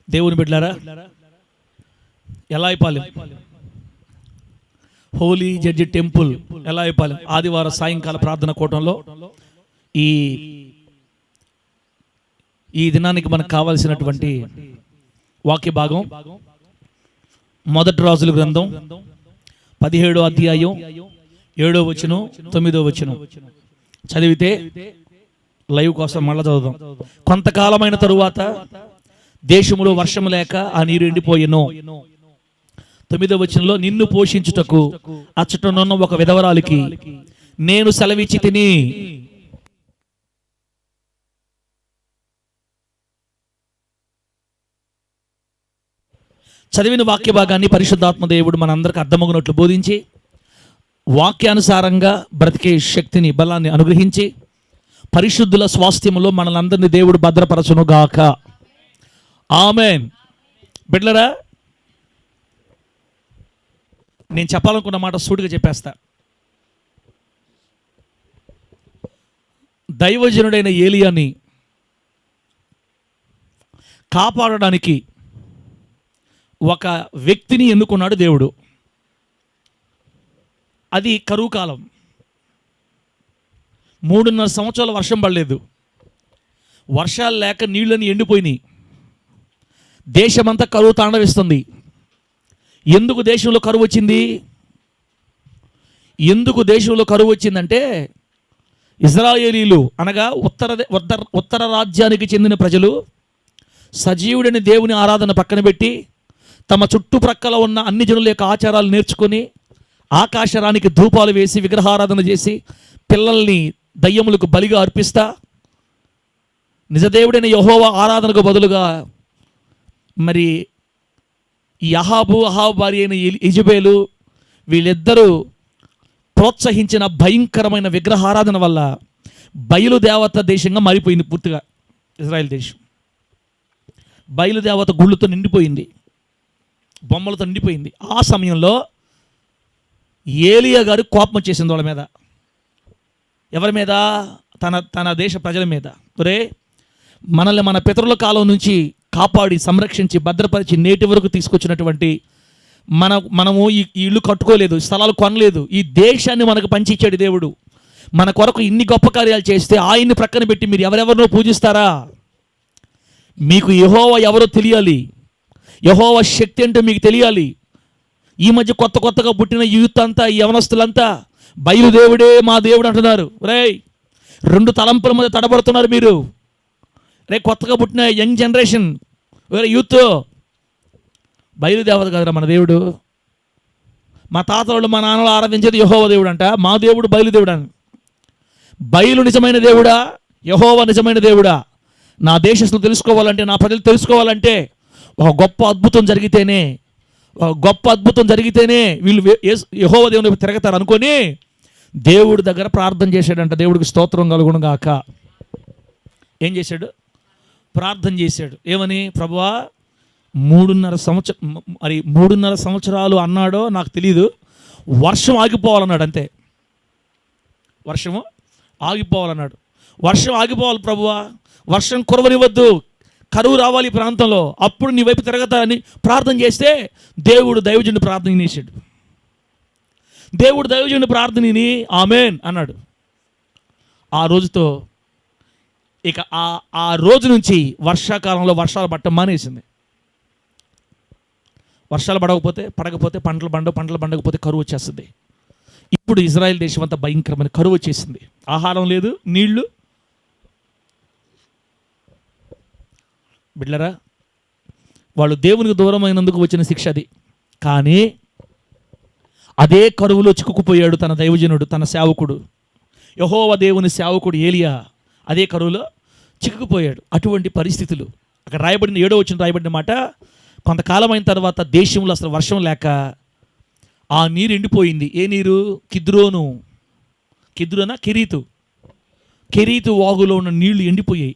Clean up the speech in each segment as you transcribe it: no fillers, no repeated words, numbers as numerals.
దేవుని బిడ్డలారా, ఎలాయిపాలెం Holi judge temple ఎలాయిపాలెం ఆదివారం సాయంకాల ప్రార్థన కూటంలో ఈ దినానికి మనకు కావాల్సినటువంటి వాక్య భాగం మొదటి రాజుల గ్రంథం 17వ అధ్యాయం 7వ వచనం 9వ వచనం చదివితే లైవ్ కోసం మళ్ళా చదువుదాం. కొంతకాలమైన తరువాత దేశములో వర్షము లేక ఆ నీరు ఎండిపోయెను. 9వ వచనంలో, నిన్ను పోషించుటకు అచ్చటనున్న ఒక విధవరాలికి నేను సెలవిచ్చి తిని. చదివిన వాక్య భాగాన్ని పరిశుద్ధాత్మ దేవుడు మనందరికి అర్థమగునట్లు బోధించి వాక్యానుసారంగా బ్రతికే శక్తిని బలాన్ని అనుగ్రహించి పరిశుద్ధుల స్వాస్థ్యములో మనలందరినీ దేవుడు భద్రపరచును గాక. ఆమేన్. బిడ్డలారా, నేను చెప్పాలనుకున్న మాట సూటిగా చెప్పేస్తా. దైవజనుడైన ఏలియాని కాపాడడానికి ఒక వ్యక్తిని ఎన్నుకున్నాడు దేవుడు. అది కరువు కాలం. 3.5 సంవత్సరాలు వర్షం పడలేదు. వర్షాలు లేక నీళ్ళని ఎండిపోయినాయి. దేశమంతా కరువు తాండవిస్తుంది. ఎందుకు దేశంలో కరువు వచ్చింది? ఎందుకు దేశంలో కరువు వచ్చిందంటే, ఇజ్రాయేలీలు అనగా ఉత్తర రాజ్యానికి చెందిన ప్రజలు సజీవుడని దేవుని ఆరాధన పక్కన పెట్టి తమ చుట్టుప్రక్కల ఉన్న అన్ని జనుల యొక్క ఆచారాలు నేర్చుకొని ఆకాశరానికి ధూపాలు వేసి విగ్రహారాధన చేసి పిల్లల్ని దయ్యములకు బలిగా అర్పిస్తా నిజదేవుడైన యెహోవా ఆరాధనకు బదులుగా మరి ఈ అహాబు భార్య అయిన యెజబెలు వీళ్ళిద్దరూ ప్రోత్సహించిన భయంకరమైన విగ్రహారాధన వల్ల బయలుదేవత దేశంగా మారిపోయింది. పూర్తిగా ఇజ్రాయెల్ దేశం బయలుదేవత గుళ్ళతో నిండిపోయింది, బొమ్మలతో నిండిపోయింది. ఆ సమయంలో ఏలియా గారు కోపం వచ్చేసింది వాళ్ళ మీద. ఎవరి మీద? తన దేశ ప్రజల మీద. ఒరే, మనల్ని మన పితరుల కాలం నుంచి కాపాడి సంరక్షించి భద్రపరిచి నేటి వరకు తీసుకొచ్చినటువంటి మనము ఈ ఇల్లు కట్టుకోలేదు, స్థలాలు కొనలేదు, ఈ దేశాన్ని మనకు పంచిచ్చాడు దేవుడు. మన కొరకు ఇన్ని గొప్ప కార్యాలు చేస్తే ఆయన్ని ప్రక్కన పెట్టి మీరు ఎవరెవరినో పూజిస్తారా? మీకు యెహోవా ఎవరో తెలియాలి, యెహోవా శక్తి అంటే మీకు తెలియాలి. ఈ మధ్య కొత్తగా పుట్టిన యూత్ అంతా, ఈ యవనస్తులంతా బయలుదేవుడే మా దేవుడు అంటున్నారు. రేయ్, 2 తలంపుల మధ్య తడబడుతున్నారు మీరు. రే, కొత్తగా పుట్టిన యంగ్ జనరేషన్, వేరే యూత్, బయలుదేవత కదరా మన దేవుడు. మా తాతలు మా నాన్నలు ఆరాధించేది యెహోవా దేవుడు అంట, మా దేవుడు బయలుదేవుడు అని. బయలు నిజమైన దేవుడా, యెహోవా నిజమైన దేవుడా? నా దేశస్తులు తెలుసుకోవాలంటే, నా ప్రజలు తెలుసుకోవాలంటే ఒక గొప్ప అద్భుతం జరిగితేనే వీళ్ళు యెహోవా దేవుని తిరగతారు అనుకొని దేవుడి దగ్గర ప్రార్థన చేశాడంట. దేవుడికి స్తోత్రం కలుగును గాక. ఏం చేశాడు? ప్రార్థన చేశాడు. ఏమని? ప్రభువా, 3.5 సంవత్సరాలు అన్నాడో నాకు తెలీదు, వర్షం ఆగిపోవాలన్నాడు. అంతే, వర్షము ఆగిపోవాలన్నాడు. వర్షం ఆగిపోవాలి ప్రభువా, వర్షం కురవనివ్వద్దు, కరువు రావాలి ఈ ప్రాంతంలో, అప్పుడు నీ వైపు తిరగతారని ప్రార్థన చేస్తే దేవుడు దైవజనుడి ప్రార్థన వినేశాడు. దేవుడు దైవజనుడి ప్రార్థనని ఆమేన్ అన్నాడు. ఆ రోజుతో ఇక ఆ రోజు నుంచి వర్షాకాలంలో వర్షాలు పట్టడం మానేసింది. వర్షాలు పడకపోతే పంటలు పండకపోతే కరువు వచ్చేస్తుంది. ఇప్పుడు ఇజ్రాయెల్ దేశం అంతా భయంకరమైన కరువు వచ్చేసింది. ఆహారం లేదు, నీళ్లు. బిడ్డలారా, వాళ్ళు దేవునికి దూరమైనందుకు వచ్చిన శిక్ష అది. కానీ అదే కరువులో చిక్కుకుపోయాడు తన దైవజనుడు, తన సేవకుడు, యెహోవా దేవుని సేవకుడు ఏలియా. అదే కరువులో చిక్కుకుపోయాడు. అటువంటి పరిస్థితులు అక్కడ రాయబడిన 7వ వచనం రాయబడిన మాట, కొంతకాలం అయిన తర్వాత దేశంలో అసలు వర్షం లేక ఆ నీరు ఎండిపోయింది. ఏ నీరు? కెరీతు వాగులో ఉన్న నీళ్లు ఎండిపోయాయి.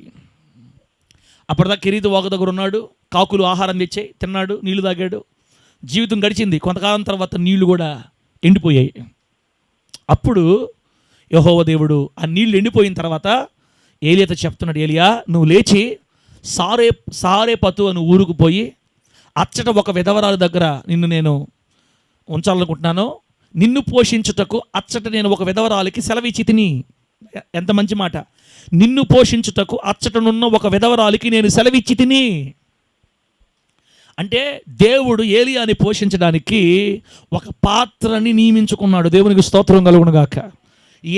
అప్పటిదాకా కెరీతు వాగు దగ్గర ఉన్నాడు, కాకులు ఆహారం తెచ్చాయి, తిన్నాడు, నీళ్లు తాగాడు, జీవితం గడిచింది. కొంతకాలం తర్వాత నీళ్లు కూడా ఎండిపోయాయి. అప్పుడు యెహోవా దేవుడు ఆ నీళ్లు ఎండిపోయిన తర్వాత ఏలియాతో చెప్తున్నాడు, ఏలియా, నువ్వు లేచి సారేపతు అని ఊరుకు పోయి అచ్చట ఒక విధవరాలు దగ్గర నిన్ను నేను ఉంచాలనుకుంటున్నాను, నిన్ను పోషించుటకు అచ్చట నేను ఒక విధవరాలికి సెలవిచ్చి తిని. ఎంత మంచి మాట! నిన్ను పోషించుటకు అచ్చటనున్న ఒక విధవరాలికి నేను సెలవిచ్చి తిని. అంటే దేవుడు ఏలియాని పోషించడానికి ఒక పాత్రని నియమించుకున్నాడు. దేవునికి స్తోత్రం కలుగును గాక.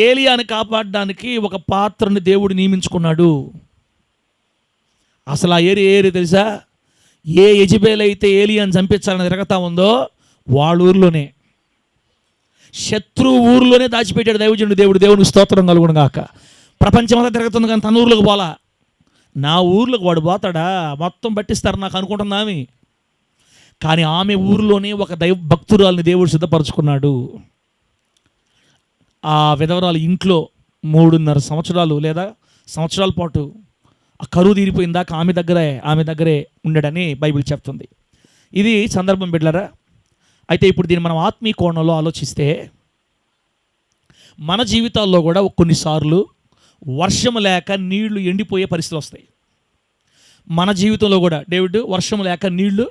ఏలియాని కాపాడడానికి ఒక పాత్రని దేవుడు నియమించుకున్నాడు. అసలు ఆ ఏరియా తెలుసా? ఏ యెజబెల్ అయితే ఏలియాని చంపించాలని తిరగతా ఉందో వాళ్ళ ఊర్లోనే, శత్రు ఊర్లోనే దాచిపెట్టాడు దైవజనుడు. దేవునికి స్తోత్రం కలుగును గాక. ప్రపంచమంతా తిరుగుతుంది కానీ తన ఊర్లోకి పోలా. నా ఊర్లోకి వాడు పోతాడా? మొత్తం పట్టిస్తారు నాకు అనుకుంటున్నామి. కానీ ఆమె ఊరిలోనే ఒక భక్తురాల్ని దేవుడు సిద్ధపరచుకున్నాడు. ఆ విధవరాలు ఇంట్లో 3.5 సంవత్సరాలు లేదా సంవత్సరాల పాటు ఆ కరువు తీరిపోయిందాక ఆమె దగ్గరే ఉండడని బైబిల్ చెప్తుంది. ఇది సందర్భం బిడ్డలారా. అయితే ఇప్పుడు దీన్ని మనం ఆత్మీయ కోణంలో ఆలోచిస్తే మన జీవితాల్లో కూడా కొన్నిసార్లు వర్షం లేక నీళ్లు ఎండిపోయే పరిస్థితులు వస్తాయి. మన జీవితంలో కూడా వర్షం లేక నీళ్లు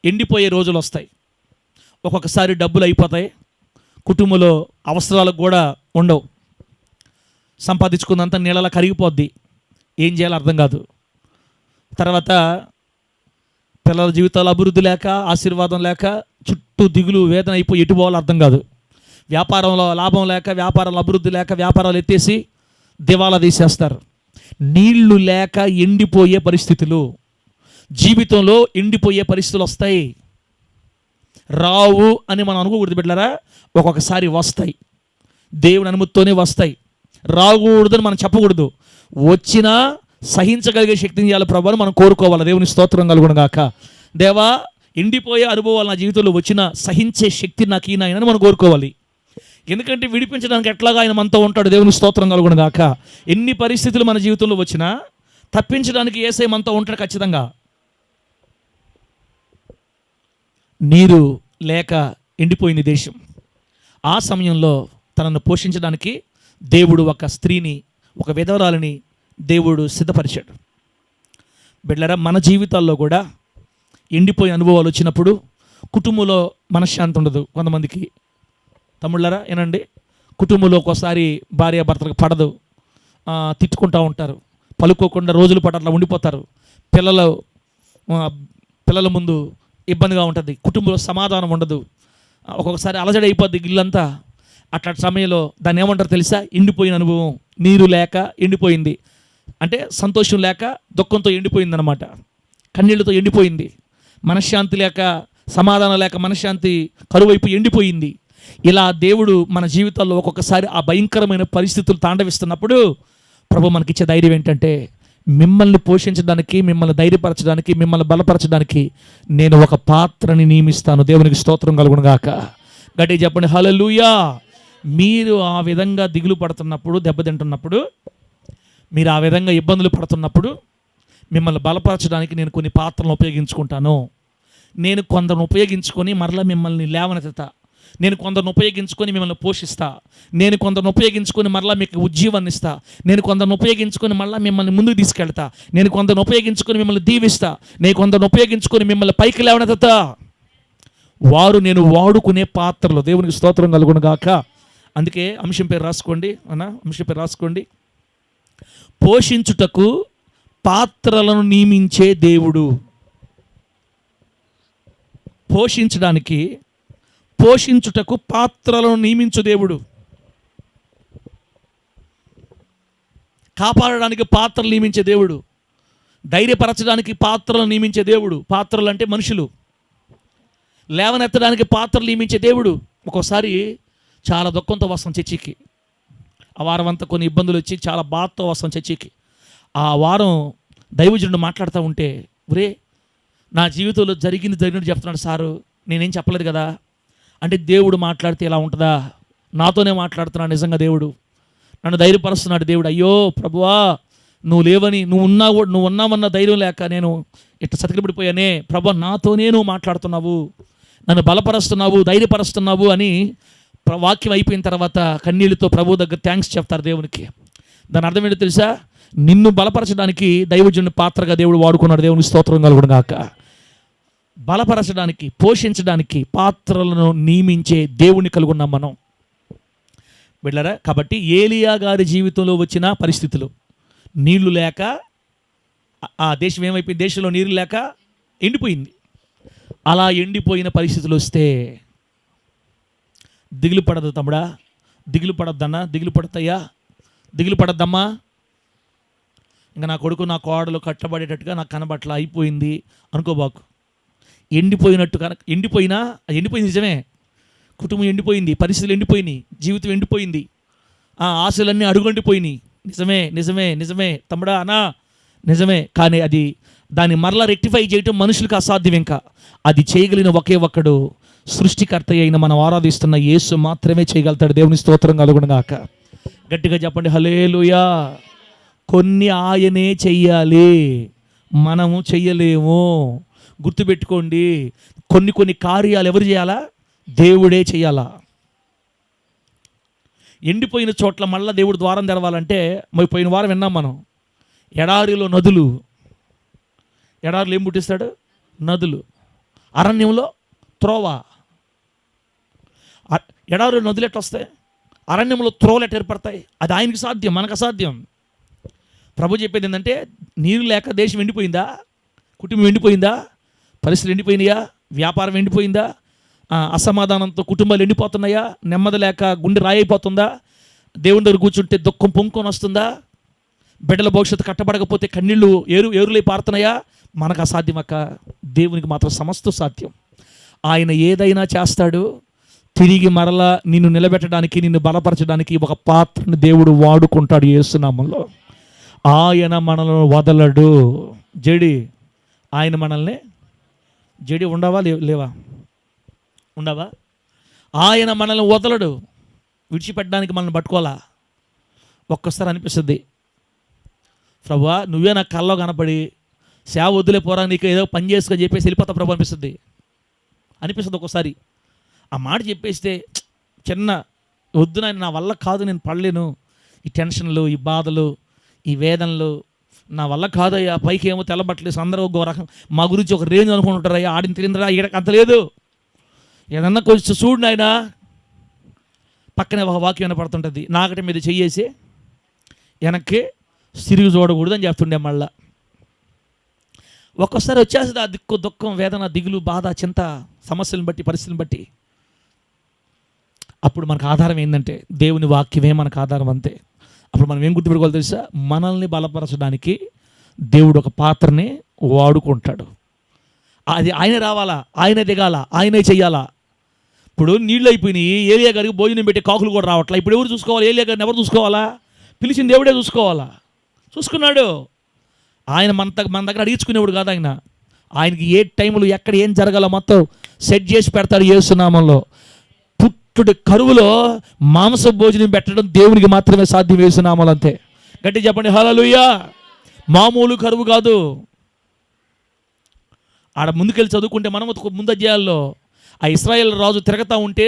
ఎండిపోయే రోజులు వస్తాయి. ఒక్కొక్కసారి డబ్బులు అయిపోతాయి, కుటుంబంలో అవసరాలకు కూడా ఉండవు, సంపాదించుకున్నంత నీళ్ళలా కరిగిపోద్ది, ఏం చేయాలో అర్థం కాదు. తర్వాత పిల్లల జీవితాలు అభివృద్ధి లేక, ఆశీర్వాదం లేక చుట్టూ దిగులు వేదన అయిపోయి ఎటు పోవాలో అర్థం కాదు. వ్యాపారంలో లాభం లేక, వ్యాపారాలు అభివృద్ధి లేక వ్యాపారాలు ఎత్తేసి దివాలా తీసేస్తారు. నీళ్లు లేక ఎండిపోయే పరిస్థితులు, జీవితంలో ఎండిపోయే పరిస్థితులు వస్తాయి. రావు అని మనం అనుకోకూడదు బిడ్డలారా, ఒక్కొక్కసారి వస్తాయి. దేవుని అనుమతితోనే వస్తాయి. రాకూడదని మనం చెప్పకూడదు. వచ్చినా సహించగలిగే శక్తిని ఇవ్వాలి ప్రభు అని మనం కోరుకోవాలి. దేవుని స్తోత్రం కలుగును గాక. దేవా, ఎండిపోయే అనుభవాలు నా జీవితంలో వచ్చినా సహించే శక్తి నాకు ఈయన మనం కోరుకోవాలి. ఎందుకంటే విడిపించడానికి ఎట్లాగా ఆయన మనతో ఉంటాడు. దేవుని స్తోత్రం కలుగును గాక. ఎన్ని పరిస్థితులు మన జీవితంలో వచ్చినా తప్పించడానికి యేసయ్య మనతో ఉంటాడు ఖచ్చితంగా. నీరు లేక ఎండిపోయింది దేశం. ఆ సమయంలో తనను పోషించడానికి దేవుడు ఒక స్త్రీని, ఒక విధవరాలిని దేవుడు సిద్ధపరిచాడు. బిడ్డలారా, మన జీవితాల్లో కూడా ఎండిపోయే అనుభవాలు వచ్చినప్పుడు కుటుంబంలో మనశ్శాంతి ఉండదు. కొంతమందికి తమ్ముళ్ళారా ఏనండి, కుటుంబంలో ఒక్కోసారి భార్యాభర్తలకు పడదు, తిట్టుకుంటూ ఉంటారు, పలుకోకుండా రోజుల పాటు అట్లా ఉండిపోతారు. పిల్లల ముందు ఇబ్బందిగా ఉంటుంది, కుటుంబంలో సమాధానం ఉండదు, ఒక్కొక్కసారి అలజడి అయిపోద్ది ఇల్లంతా. అట్లాంటి సమయంలో దాన్ని ఏమంటారు తెలుసా? ఎండిపోయిన అనుభవం. నీరు లేక ఎండిపోయింది అంటే సంతోషం లేక దుఃఖంతో ఎండిపోయింది అనమాట, కన్నీళ్లతో ఎండిపోయింది. మనశ్శాంతి లేక, సమాధానం లేక మనశ్శాంతి కరువైపు ఎండిపోయింది. ఇలా దేవుడు మన జీవితాల్లో ఒక్కొక్కసారి ఆ భయంకరమైన పరిస్థితులు తాండవిస్తున్నప్పుడు ప్రభు మనకిచ్చే ధైర్యం ఏంటంటే, మిమ్మల్ని పోషించడానికి, మిమ్మల్ని ధైర్యపరచడానికి, మిమ్మల్ని బలపరచడానికి నేను ఒక పాత్రని నియమిస్తాను. దేవునికి స్తోత్రం కలుగును గాక. గట్టిగా చెప్పండి హల్లెలూయా. మీరు ఆ విధంగా దిగులు పడుతున్నప్పుడు, దెబ్బతింటున్నప్పుడు, మీరు ఆ విధంగా ఇబ్బందులు పడుతున్నప్పుడు మిమ్మల్ని బలపరచడానికి నేను కొన్ని పాత్రలను ఉపయోగించుకుంటాను. నేను కొందరిని ఉపయోగించుకొని మరలా మిమ్మల్ని లేవనెత్తుతా. నేను కొందరిని ఉపయోగించుకొని మిమ్మల్ని పోషిస్తా. నేను కొందరిని ఉపయోగించుకొని మరలా మీకు ఉజ్జీవాన్ని ఇస్తా. నేను కొందరిని ఉపయోగించుకొని మరలా మిమ్మల్ని ముందుకు తీసుకెళ్తా. నేను కొందరిని ఉపయోగించుకొని మిమ్మల్ని దీవిస్తా. నేను కొందరిని ఉపయోగించుకొని మిమ్మల్ని పైకి లేవనెత్తుతా. వారు నేను వాడుకునే పాత్రలు. దేవునికి స్తోత్రం కలుగును గాక. అందుకే అంశం పేరు రాసుకోండి. పోషించుటకు పాత్రలను నియమించే దేవుడు. పోషించుటకు పాత్రలను నియమించు దేవుడు. కాపాడడానికి పాత్రలు నియమించే దేవుడు. ధైర్యపరచడానికి పాత్రలను నియమించే దేవుడు. పాత్రలు అంటే మనుషులు. లేవనెత్తడానికి పాత్రలు నియమించే దేవుడు. ఒక్కోసారి చాలా దుఃఖంతో వస్తాం చర్చికి. ఆ వారం అంతా కొన్ని ఇబ్బందులు వచ్చి చాలా బాధతో వస్తాం చర్చికి. ఆ వారం దైవజనుడు మాట్లాడుతూ ఉంటే, ఒరే నా జీవితంలో జరిగినట్టు చెప్తున్నాడు సారు, నేనేం చెప్పలేదు కదా అంటే, దేవుడు మాట్లాడితే ఇలా ఉంటుందా? నాతోనే మాట్లాడుతున్నాడు నిజంగా దేవుడు. నన్ను ధైర్యపరుస్తున్నాడు దేవుడు. అయ్యో ప్రభువా, నువ్వు లేవని, నువ్వు ఉన్నావన్న ధైర్యం లేక నేను ఇట్లా సతికిలబడిపోయానే. ప్రభు, నాతోనే నువ్వు మాట్లాడుతున్నావు, నన్ను బలపరుస్తున్నావు, ధైర్యపరుస్తున్నావు అని వాక్యం అయిపోయిన తర్వాత కన్నీళ్ళతో ప్రభు దగ్గర థ్యాంక్స్ చెప్తారు దేవునికి. దాని అర్థం ఏంటో తెలుసా? నిన్ను బలపరచడానికి దైవజనుని పాత్రగా దేవుడు వాడుకున్నాడు. దేవుని స్తోత్రం కలుగును గాక. బలపరచడానికి, పోషించడానికి పాత్రలను నియమించే దేవుని కలుగున్నాం మనం బిడ్డలారా. కాబట్టి ఏలియా గారి జీవితంలో వచ్చిన పరిస్థితులు, నీళ్లు లేక ఆ దేశం ఏమైపోయింది, దేశంలో నీరు లేక ఎండిపోయింది. అలా ఎండిపోయిన పరిస్థితులు వస్తే దిగులు పడదు తమ్ముడా, దిగులు పడద్దన్నా, దిగులు పడతాయా, దిగులు పడద్దమ్మా. ఇంకా నా కొడుకు నా కోడలు కట్టబడేటట్టుగా నాకు కనబట్ల అయిపోయింది అనుకోబాకు. ఎండిపోయినట్టు ఎండిపోయినా అది ఎండిపోయింది నిజమే. కుటుంబం ఎండిపోయింది, పరిస్థితులు ఎండిపోయినాయి, జీవితం ఎండిపోయింది, ఆశలన్నీ అడుగండిపోయినాయి. నిజమే నిజమే నిజమే తమ్ముడా అన్నా, నిజమే. కానీ అది దాన్ని మరలా రెక్టిఫై చేయటం మనుషులకు అసాధ్యం. ఇంకా అది చేయగలిగిన ఒకే ఒక్కడు సృష్టికర్త అయిన మనం ఆరాధిస్తున్న యేసు మాత్రమే చేయగలుగుతాడు. దేవుని స్తోత్రం కలుగును గాక. గట్టిగా చెప్పండి హల్లెలూయా. కొన్ని ఆయనే చెయ్యాలి, మనము చెయ్యలేము. గుర్తుపెట్టుకోండి, కొన్ని కార్యాలు ఎవరు చేయాలా? దేవుడే చేయాలా. ఎండిపోయిన చోట్ల మళ్ళీ దేవుడు ద్వారం తెరవాలంటే పోయిన వారం విన్నాం మనం, ఎడారిలో నదులు. ఎడారిలో ఏం పుట్టిస్తాడు? నదులు. అరణ్యంలో త్రోవ. ఎడారిలో నదులు ఎట్లా వస్తాయి? అరణ్యంలో త్రోవలు ఎట్లా ఏర్పడతాయి? అది ఆయనకి సాధ్యం, మనకు అసాధ్యం. ప్రభు చెప్పేది ఏంటంటే, నీరు లేక దేశం ఎండిపోయిందా? కుటుంబం ఎండిపోయిందా? పరిస్థితులు ఎండిపోయినాయా? వ్యాపారం ఎండిపోయిందా? అసమాధానంతో కుటుంబాలు ఎండిపోతున్నాయా? నెమ్మది లేక గుండె రాయిపోతుందా? దేవుని దగ్గర కూర్చుంటే దుఃఖం పొంగుకొని వస్తుందా? బిడ్డల భవిష్యత్తు కట్టబడకపోతే కన్నీళ్ళు ఏరులై పారుతున్నాయా? మనకు అసాధ్యమక్క, దేవునికి మాత్రం సమస్త సాధ్యం. ఆయన ఏదైనా చేస్తాడు. తిరిగి మరలా నిన్ను నిలబెట్టడానికి, నిన్ను బలపరచడానికి ఒక పాత్రను దేవుడు వాడుకుంటాడు యేసునామంలో. ఆయన మనల్ని వదలడు. జడి ఆయన మనల్ని, జడి ఉండవా లేవా? ఉండవా? ఆయన మనల్ని వదలడు. విడిచిపెట్టడానికి మనల్ని పట్టుకోవాలా? ఒక్కసారి అనిపిస్తుంది, ప్రభువా నువ్వే నాకు కల్లో కనపడి సేవ వద్దులే పోరా, నీకు ఏదో పని చేసుకొని చెప్పేసి వెళ్ళిపోతా ప్రభు అనిపిస్తుంది ఒక్కోసారి. ఆ మాట చెప్పేస్తే చిన్న వద్దు నాయన, నా వల్ల కాదు, నేను పడలేను, ఈ టెన్షన్లు, ఈ బాధలు, ఈ వేదనలు నా వల్ల కాదయ్యా. పైకి ఏమో తెల్లబట్టలేదు, అందరూ ఒక రకం మా గురించి ఒక రేంజ్ అనుకుంటుంటారయ్యా, ఆడిని తిరిగిందిరా, ఈడకి అంత లేదు, ఏదన్నా కొంచెం చూడు నాయన. పక్కనే ఒక వాక్యం వినపడుతుంటుంది, నాకటి మీద చెయ్యేసి వెనక్కి తిరిగి చూడకూడదు అని చెప్తుండే. మళ్ళా ఒక్కోసారి వచ్చేస్తుంది ఆ దుఃఖం, వేదన, దిగులు, బాధ, చింత, సమస్యలను బట్టి, పరిస్థితులను బట్టి. అప్పుడు మనకు ఆధారం ఏంటంటే దేవుని వాక్యమే మనకు ఆధారం, అంతే. అప్పుడు మనం ఏం గుర్తుపెట్టుకోవాలి తెలుసా? మనల్ని బలపరచడానికి దేవుడు ఒక పాత్రని వాడుకుంటాడు. అది ఆయన రావాలా, ఆయనే దిగాల, ఆయనే చెయ్యాలా. ఇప్పుడు నీళ్ళు అయిపోయినాయి, ఏలియా గారికి భోజనం పెట్టే కాకులు కూడా రావట్లా. ఇప్పుడు ఎవరు చూసుకోవాలి? ఏలియా గారిని ఎవరు చూసుకోవాలా? పిలిచిన దేవుడే చూసుకోవాలా. చూసుకున్నాడు. ఆయన మన దగ్గర అడిగించుకునేవాడు కాదు. ఆయనకి ఏ టైంలో ఎక్కడ ఏం జరగాలో మొత్తం సెట్ చేసి పెడతాడు యేసునామంలో. పుట్టుడు కరువులో మాంస భోజనం పెట్టడం దేవునికి మాత్రమే సాధ్యం యేసునామంలో, అంతే. గట్టి చెప్పండి హల్లెలూయా. మామూలు కరువు కాదు. ఆడ ముందుకెళ్ళి చదువుకుంటే మనం ముందు అధ్యాయాల్లో ఆ ఇశ్రాయేల్ రాజు తిరగతా ఉంటే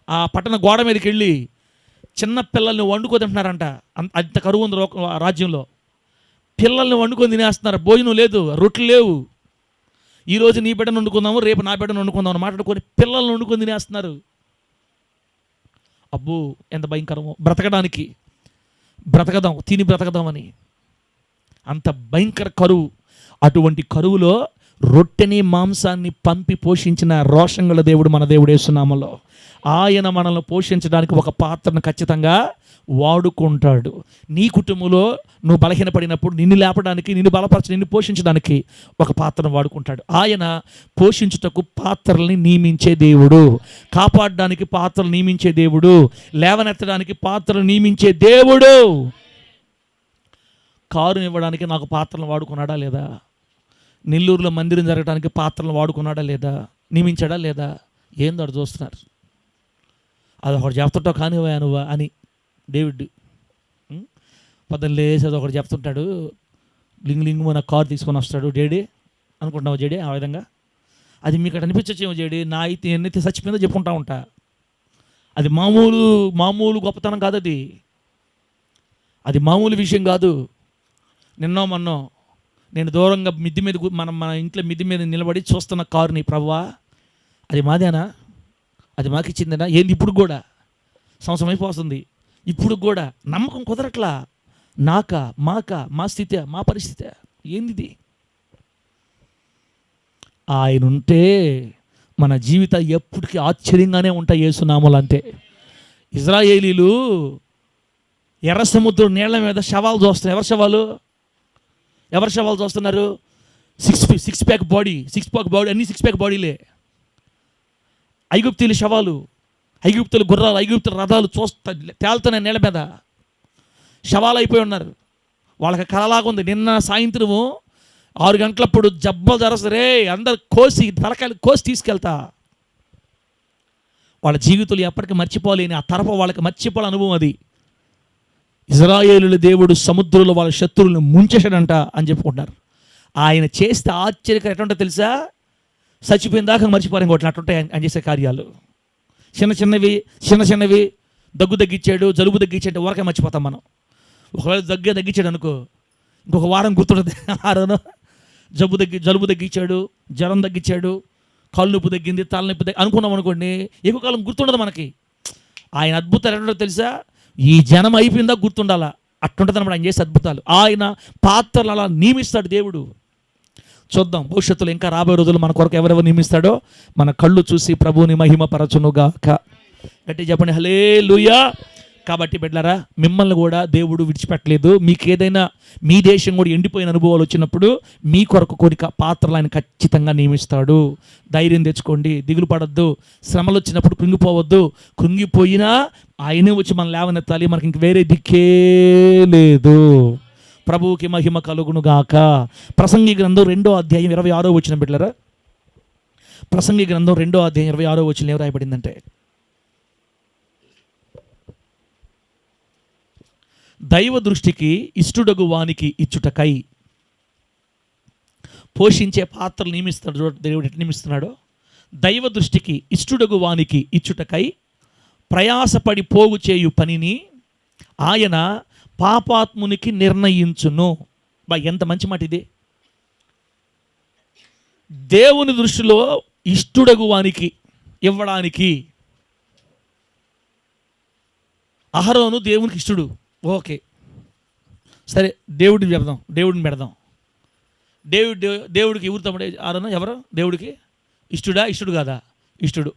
ఆ పట్టణ గోడ మీదకి వెళ్ళి చిన్న పిల్లల్ని వండుకొని తింటున్నారంట. అంత కరువు ఉంది రాజ్యంలో. పిల్లల్ని వండుకొని తినేస్తున్నారు. భోజనం లేదు, రొట్టెలు లేవు. ఈరోజు నీ బిడ్డను వండుకుందాము, రేపు నా బిడ్డను వండుకుందామని మాట్లాడుకొని పిల్లల్ని వండుకొని తినేస్తున్నారు. అబ్బో ఎంత భయంకరమో. బ్రతకదాం తిని బ్రతకదామని అంత భయంకర కరువు. అటువంటి కరువులో రొట్టెని మాంసాన్ని పంపి పోషించిన రోషంగల దేవుడు మన దేవుడు యేసునామములో. ఆయన మనల్ని పోషించడానికి ఒక పాత్రను ఖచ్చితంగా వాడుకుంటాడు. నీ కుటుంబంలో నువ్వు బలహీనపడినప్పుడు నిన్ను లేపడానికి, నిన్ను బలపరచ, నిన్ను పోషించడానికి ఒక పాత్రను వాడుకుంటాడు. ఆయన పోషించుటకు పాత్రల్ని నియమించే దేవుడు, కాపాడడానికి పాత్రలు నియమించే దేవుడు, లేవనెత్తడానికి పాత్రలు నియమించే దేవుడు. కారుని ఇవ్వడానికి నాకు పాత్రలను వాడుకున్నాడా లేదా? నెల్లూరులో మందిరం జరగడానికి పాత్రలను వాడుకున్నాడా లేదా? నియమించాడా లేదా? ఏందో అటు చూస్తున్నారు. అది ఒకటి చెప్తుంటావు కానివా నువ్వా అని. డేవిడ్ పొద్దున్న లేసి అది ఒకటి చెప్తుంటాడు, లింగు మన కారు తీసుకొని వస్తాడు. జేడి అనుకుంటున్నావు జేడి? ఆ విధంగా అది మీకు అక్కడ అనిపించచ్చేమో జేడి, నా అయితే ఎన్నైతే చచ్చిపోయిందో చెప్పుకుంటా ఉంటా. అది మామూలు గొప్పతనం కాదు. అది మామూలు విషయం కాదు. మొన్నో నేను దూరంగా మిద్ది మీద మన ఇంట్లో మిద్ది మీద నిలబడి చూస్తున్న కారుని, ప్రభువా అది మాదేనా, అది మాకు ఇచ్చిందేనా, ఏంది ఇప్పుడు కూడా సంవత్సరం అయిపోతుంది, ఇప్పుడు కూడా నమ్మకం కుదరట్లా. మా స్థితి, మా పరిస్థితి ఏంది? ఆయన ఉంటే మన జీవితం ఎప్పటికీ ఆశ్చర్యంగానే ఉంటాయి. యేసునామములు అంతే. ఇజ్రాయేలీలు ఎర్ర సముద్రం నీళ్ల మీద శవాలు చూస్తున్నారు. ఎవరు శవాలు చూస్తున్నారు? సిక్స్ ప్యాక్ బాడీ అన్ని సిక్స్ ప్యాక్ బాడీలే. ఐగుప్తీల శవాలు, ఐగుప్తుల గుర్రాలు, ఐగుప్తుల రథాలు తేలుతున్నాయి నీళ్ళ మీద. శవాలు అయిపోయి ఉన్నారు. వాళ్ళకి కలలాగా ఉంది. నిన్న సాయంత్రము 6 గంటలప్పుడు జబ్బలు జరసరే అందరు తలకాయలు కోసి తీసుకెళ్తా. వాళ్ళ జీవితాలు ఎప్పటికీ మర్చిపోలేని ఆ తరపు వాళ్ళకి మర్చిపోలే అనుభవం అది. ఇజ్రాయేలుల దేవుడు సముద్రంలో వాళ్ళ శత్రువులను ముంచేశాడంట అని చెప్పుకుంటున్నారు. ఆయన చేస్తే ఆశ్చర్యకరం ఎట్లుంటో తెలుసా? చచ్చిపోయిన దాకా మర్చిపోరు. ఇంకోటి అట్లుంటాయి ఆయన చేసే కార్యాలు. చిన్న చిన్నవి దగ్గు తగ్గించాడు, జలుబు తగ్గించాడు, ఊరకే మర్చిపోతాం మనం. ఒకవేళ తగ్గించాడు అనుకో, ఇంకొక వారం గుర్తుంటుంది. ఆరోను జలుబు తగ్గించాడు, జ్వరం తగ్గించాడు, కాళ్ళు నొప్పి తగ్గింది, తలనొప్పి అనుకున్నాం అనుకోండి, ఎక్కువ కాలం గుర్తుండదు మనకి. ఆయన అద్భుతాలు ఎట్లుంటుందో తెలుసా? ఈ జనం అయిపోయిందా గుర్తుండాలా, అట్లుంటుంది అన్నమాట ఆయన చేసే అద్భుతాలు. ఆయన పాత్రలు అలా నియమిస్తాడు దేవుడు. చూద్దాం భవిష్యత్తులో ఇంకా రాబోయే రోజులు మన కొరకు ఎవరెవరు నియమిస్తాడో మన కళ్ళు చూసి ప్రభువుని మహిమపరచునుగాక. గట్టి చెప్పండి హల్లెలూయా. కాబట్టి బిడ్డలారా, మిమ్మల్ని కూడా దేవుడు విడిచిపెట్టలేదు. మీకు ఏదైనా మీ దేశం కూడా ఎండిపోయిన అనుభవాలు వచ్చినప్పుడు మీ కొరకు కోరిక పాత్రలు ఆయన ఖచ్చితంగా నియమిస్తాడు. ధైర్యం తెచ్చుకోండి, దిగులు పడద్దు. శ్రమలు వచ్చినప్పుడు కృంగిపోవద్దు. కృంగిపోయినా ఆయనే వచ్చి మనం లేవనెత్తాలి. మనకి ఇంక వేరే దిక్కే లేదు. ప్రభువుకి మహిమ కలుగునుగాక. ప్రసంగి గ్రంథం 2వ అధ్యాయం 26వ వచనం బిడ్డలారా. ప్రసంగి గ్రంథం 2వ అధ్యాయం 26వ వచనం ఏం రాయబడిందంటే, దైవ దృష్టికి ఇష్టుడగు వానికి ఇచ్చుటకై పోషించే పాత్రలు నియమిస్తాడు. దేవుడు ఎట్లా నియమిస్తున్నాడో, దైవ దృష్టికి ఇష్టుడగు వానికి ఇచ్చుటకై ప్రయాసపడి పోగు చేయు పనిని ఆయన పాపాత్మునికి నిర్ణయించును. ఎంత మంచి మాట ఇది. దేవుని దృష్టిలో ఇష్టుడగు వానికి ఇవ్వడానికి. అహరోను దేవునికి ఇష్టుడు, ఓకే సరే, దేవుడిని పెడదాం. దేవుడికి ఎవరు తమ్ముడు అహరోను? ఎవరు దేవుడికి ఇష్టుడు కాదా? ఇష్టుడు.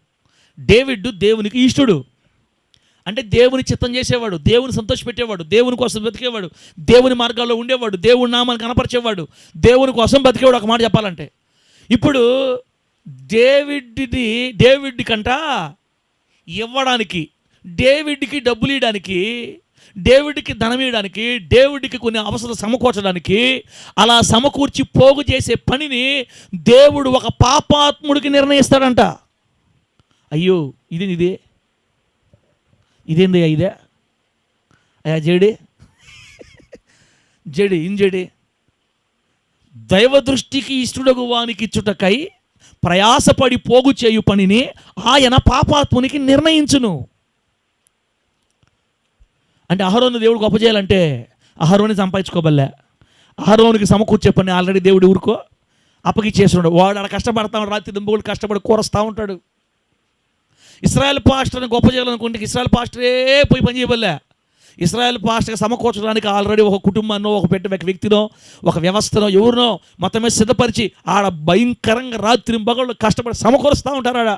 దేవునికి ఇష్టుడు అంటే దేవుని చిత్తం చేసేవాడు, దేవుని సంతోషపెట్టేవాడు, దేవుని కోసం బతికేవాడు, దేవుని మార్గాల్లో ఉండేవాడు, దేవుని నామాన్ని కనపరిచేవాడు, దేవుని కోసం బతికేవాడు. ఒక మాట చెప్పాలంటే, ఇప్పుడు డేవిడ్ కంట ఇవ్వడానికి, డేవిడ్కి డబ్బులు ఇవ్వడానికి, డేవిడ్కి ధనం ఇవ్వడానికి, డేవిడ్కి కొన్ని అవసరాలు సమకూర్చడానికి, అలా సమకూర్చి పోగు చేసే పనిని దేవుడు ఒక పాపాత్ముడికి నిర్ణయిస్తాడంట. అయ్యో ఇదేంది ఇదే అయ్యా జడి దైవ దృష్టికి ఇష్టుడగు వానికి ఇచ్చుటకై ప్రయాసపడి పోగు చేయు పనిని ఆయన పాపాత్మునికి నిర్ణయించును. అంటే అహరోను దేవుడు గొప్ప చేయాలంటే అహరోని సంపాదించుకోబల్లే. అహరోనికి సమకూర్చే పని ఆల్రెడీ దేవుడు ఊరుకో అప్పగిచ్చేస్తున్నాడు. వాడు అలా కష్టపడతాడు, రాత్రి దుంబులు కష్టపడి కూరస్తూ ఉంటాడు. ఇశ్రాయేల్ పాస్టర్ని గొప్ప చేయాలనుకుంటే ఇశ్రాయేల్ పాస్టరే పోయి పని చేయబల్లే. ఇశ్రాయేల్ పాస్టర్కి సమకూర్చడానికి ఆల్రెడీ ఒక కుటుంబాన్నో, ఒక వ్యక్తినో, ఒక వ్యవస్థనో, ఎవరినో మొత్తం మీద సిద్ధపరిచి ఆడ భయంకరంగా రాత్రి బగళ్ళు కష్టపడి సమకూరుస్తూ ఉంటారు. ఆడ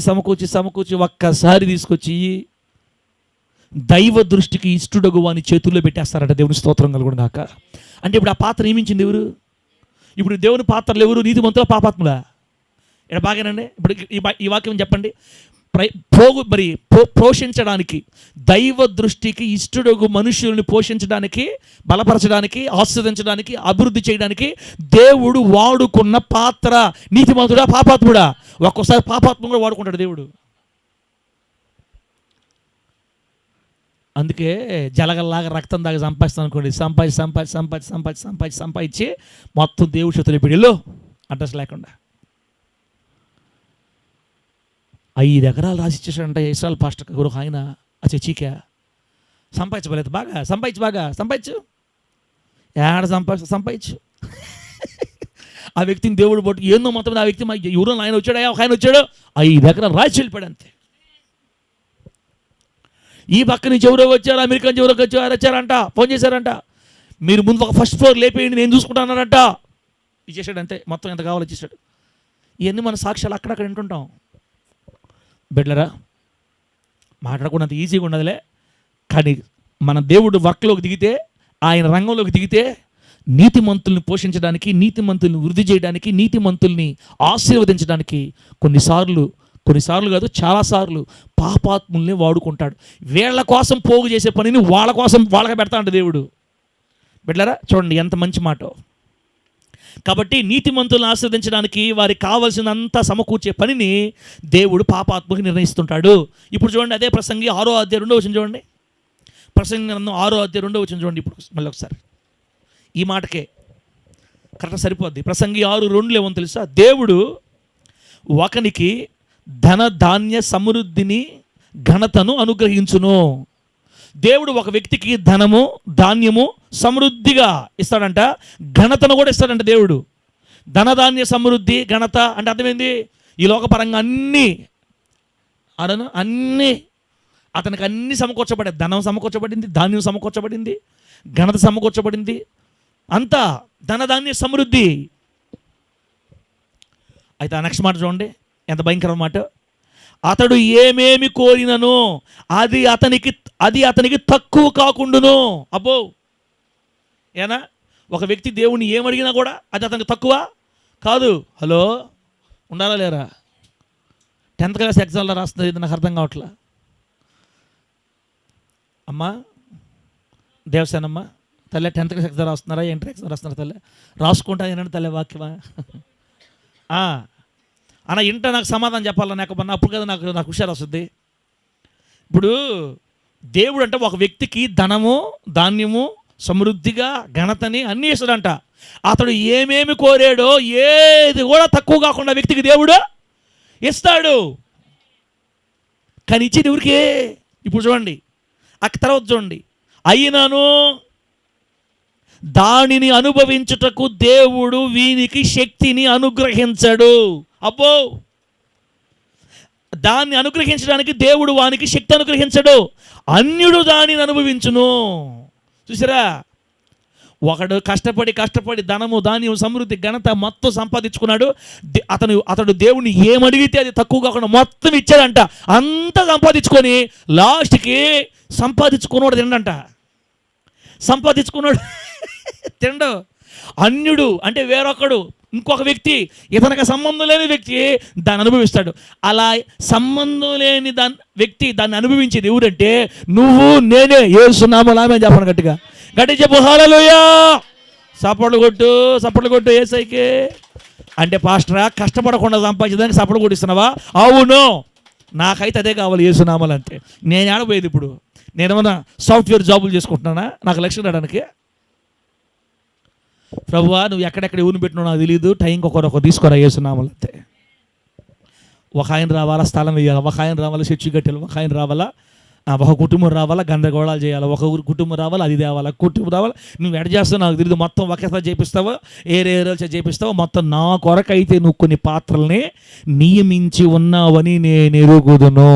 సమకూర్చి ఒక్కసారి తీసుకొచ్చి దైవ దృష్టికి ఇష్టుడగు వాని చేతుల్లో పెట్టేస్తారట. దేవుని స్తోత్రం కలుగును గాక. అంటే ఇప్పుడు ఆ పాత్ర నియమించింది ఎవరు? ఇప్పుడు దేవుని పాత్రలు ఎవరు? నీతిమంతుల, పాపాత్ముల? ఇక్కడ బాగానండి. ఇప్పుడు ఈ వాక్యం చెప్పండి. పోషించడానికి, దైవ దృష్టికి ఇష్టుడగు మనుషుల్ని పోషించడానికి, బలపరచడానికి, ఆస్వాదించడానికి, అభివృద్ధి చేయడానికి దేవుడు వాడుకున్న పాత్ర నీతిమంతుడా, పాపాత్ముడా? ఒక్కోసారి పాపాత్ముడు కూడా వాడుకుంటాడు దేవుడు. అందుకే జలగల్లాగా రక్తం దాకా సంపాదిస్తాను అనుకోండి, సంపాదించి మొత్తం దేవుడి చేతులు పిడిలో అడ్రస్ లేకుండా 5 ఎకరాలు రాసి ఇచ్చేసాడంట ఇశ్రాయేల్ పాస్టర్ గురు ఆయన. చీకా సంపాదించబలేదు, బాగా సంపాదించు. ఏడ సంపాదించు. ఆ వ్యక్తిని దేవుడు బట్టి ఏందో మొత్తం ఆ వ్యక్తి ఎవరో ఆయన వచ్చాడు, ఒక ఆయన వచ్చాడు 5 ఎకరాలు రాసి వెళ్ళిపోయాడు అంతే. ఈ పక్క నుంచి ఎవరో వచ్చారు, అమెరికా నుంచి ఎవరో వచ్చారంట, ఫోన్ చేశారంట, మీరు ముందు ఒక ఫస్ట్ ఫ్లోర్ లేపేయండి నేను చూసుకుంటానంట. ఇచ్చేసాడు అంతే, మొత్తం ఎంత కావాలో ఇచ్చేసాడు. ఇవన్నీ మన సాక్ష్యాలు అక్కడక్కడ వింటుంటాం. బిడ్డలరా, మాట్లాడుకున్నంత ఈజీగా ఉండదులే, కానీ మన దేవుడు వర్క్లోకి దిగితే, ఆయన రంగంలోకి దిగితే నీతిమంతుల్ని పోషించడానికి, నీతిమంతుల్ని వృద్ధి చేయడానికి, నీతిమంతుల్ని ఆశీర్వదించడానికి కొన్నిసార్లు కాదు చాలాసార్లు పాపాత్ముల్ని వాడుకుంటాడు. వీళ్ళ కోసం పోగు చేసే పనిని వాళ్ళకి పెడతా అంట దేవుడు. బిడ్డలారా చూడండి ఎంత మంచి మాట. కాబట్టి నీతిమంతులను ఆశీర్వదించడానికి వారికి కావలసినంత సమకూర్చే పనిని దేవుడు పాపాత్మకి నిర్ణయిస్తుంటాడు. ఇప్పుడు చూడండి, అదే ప్రసంగి 6వ అధ్యాయం 2వ వచనం చూడండి. ప్రసంగి గ్రంథం 6వ అధ్యాయం 2వ వచనం చూడండి. ఇప్పుడు మళ్ళీ ఒకసారి ఈ మాటకే కరెక్ట్ సరిపోద్ది. ప్రసంగి 6:2 ఏమో తెలుసా? దేవుడు ఒకనికి ధన ధాన్య సమృద్ధిని ఘనతను అనుగ్రహించును. దేవుడు ఒక వ్యక్తికి ధనము ధాన్యము సమృద్ధిగా ఇస్తాడంట, ఘనతను కూడా ఇస్తాడంట దేవుడు. ధనధాన్య సమృద్ధి ఘనత అంటే అర్థమైంది, ఈ లోకపరంగా అన్నీ అతనికి అన్నీ సమకూర్చబడింది. ధనం సమకూర్చబడింది, ధాన్యం సమకూర్చబడింది, ఘనత సమకూర్చబడింది, అంతా ధనధాన్య సమృద్ధి. అయితే ఆ నెక్స్ట్ మాట చూడండి, ఎంత భయంకరమైన మాట. అతడు ఏమేమి కోరినను అది అతనికి తక్కువ కాకుండాను. అబ్బో, ఏనా ఒక వ్యక్తి దేవుని ఏమడిగినా కూడా అది అతనికి తక్కువ కాదు. హలో, ఉండాలా లేరా? 10th క్లాస్ ఎగ్జామ్లో రాస్తుంది, ఇది నాకు అర్థం కావట్లా. అమ్మా దేవసేనమ్మ తల్లే, 10th క్లాస్ ఎగ్జామ్ రాస్తున్నారా, ఇంటర్ ఎగ్జామ్ రాస్తున్నారా తల్లే? రాసుకుంటా ఏనండి తల్లే వాక్యమా? అన్న ఇంట నాకు సమాధానం చెప్పాలని లేకపోతే అప్పుడు కదా నాకు హుషారు వస్తుంది. ఇప్పుడు దేవుడు అంటే ఒక వ్యక్తికి ధనము ధాన్యము సమృద్ధిగా ఘనతని అన్నీ ఇస్తాడంట. అతడు ఏమేమి కోరాడో ఏది కూడా తక్కువ కాకుండా వ్యక్తికి దేవుడు ఇస్తాడు. కానీ ఇచ్చేది ఎవరికి? ఇప్పుడు చూడండి, తర్వాత చూడండి, అయినను దానిని అనుభవించుటకు దేవుడు వీనికి శక్తిని అనుగ్రహించడు. అబ్బో, దాన్ని అనుగ్రహించడానికి దేవుడు వానికి శక్తి అనుగ్రహించడు, అన్యుడు దానిని అనుభవించును. చూసారా, ఒకడు కష్టపడి ధనము ధాన్యం సమృద్ధి ఘనత మొత్తం సంపాదించుకున్నాడు. అతడు దేవుని ఏమడిగితే అది తక్కువ కాకుండా మొత్తం ఇచ్చాడంట. అంతా సంపాదించుకొని లాస్ట్కి సంపాదించుకున్నాడు తిండంట. సంపాదించుకున్నాడు తిండు. అన్యుడు అంటే వేరొకడు, ఇంకొక వ్యక్తి, ఇతనికి సంబంధం లేని వ్యక్తి దాన్ని అనుభవిస్తాడు. అలా సంబంధం లేని వ్యక్తి దాన్ని అనుభవించేది ఎవరంటే నువ్వు నేనే. యేసునామములో ఆమేన్ చెప్పండి, గట్టిగా చెప్పు హల్లెలూయా. సపోర్ట్లు కొట్టు యేసయ్యకి. అంటే పాస్టరా కష్టపడకుండా సంపాదించడానికి సపోర్ట్ కొట్టిస్తున్నావా? అవును, నాకైతే అదే కావాలి యేసునామములో. అంటే నేను ఆడపోయేది ఇప్పుడు, నేనేమన్నా సాఫ్ట్వేర్ జాబులు చేసుకుంటున్నానా నాకు లక్ష్యం రావడానికి? ప్రభువా నువ్వు ఎక్కడెక్కడ ఎవరిని పెట్టినావు నాకు తెలియదు, టైంకి ఒకరు తీసుకోరా యేసునామములో. అంతే. ఒక ఆయన రావాలా, స్థలం వేయాలి, ఒక ఆయన రావాలా, చర్చి కట్టాలి, ఒక ఆయన రావాలా, ఒక కుటుంబం రావాలా, గందరగోళాలు చేయాలి, ఒక కుటుంబం రావాలా, అది తేవాలా, కుటుంబం రావాలా. నువ్వు ఎడ చేస్తావు నాకు తెలియదు, మొత్తం ఒకేసారి చేపిస్తావో ఏరేరాలు చేపిస్తావో, మొత్తం నా కొరకైతే నువ్వు కొన్ని పాత్రల్ని నియమించి ఉన్నావని నేను ఎరుగుదును.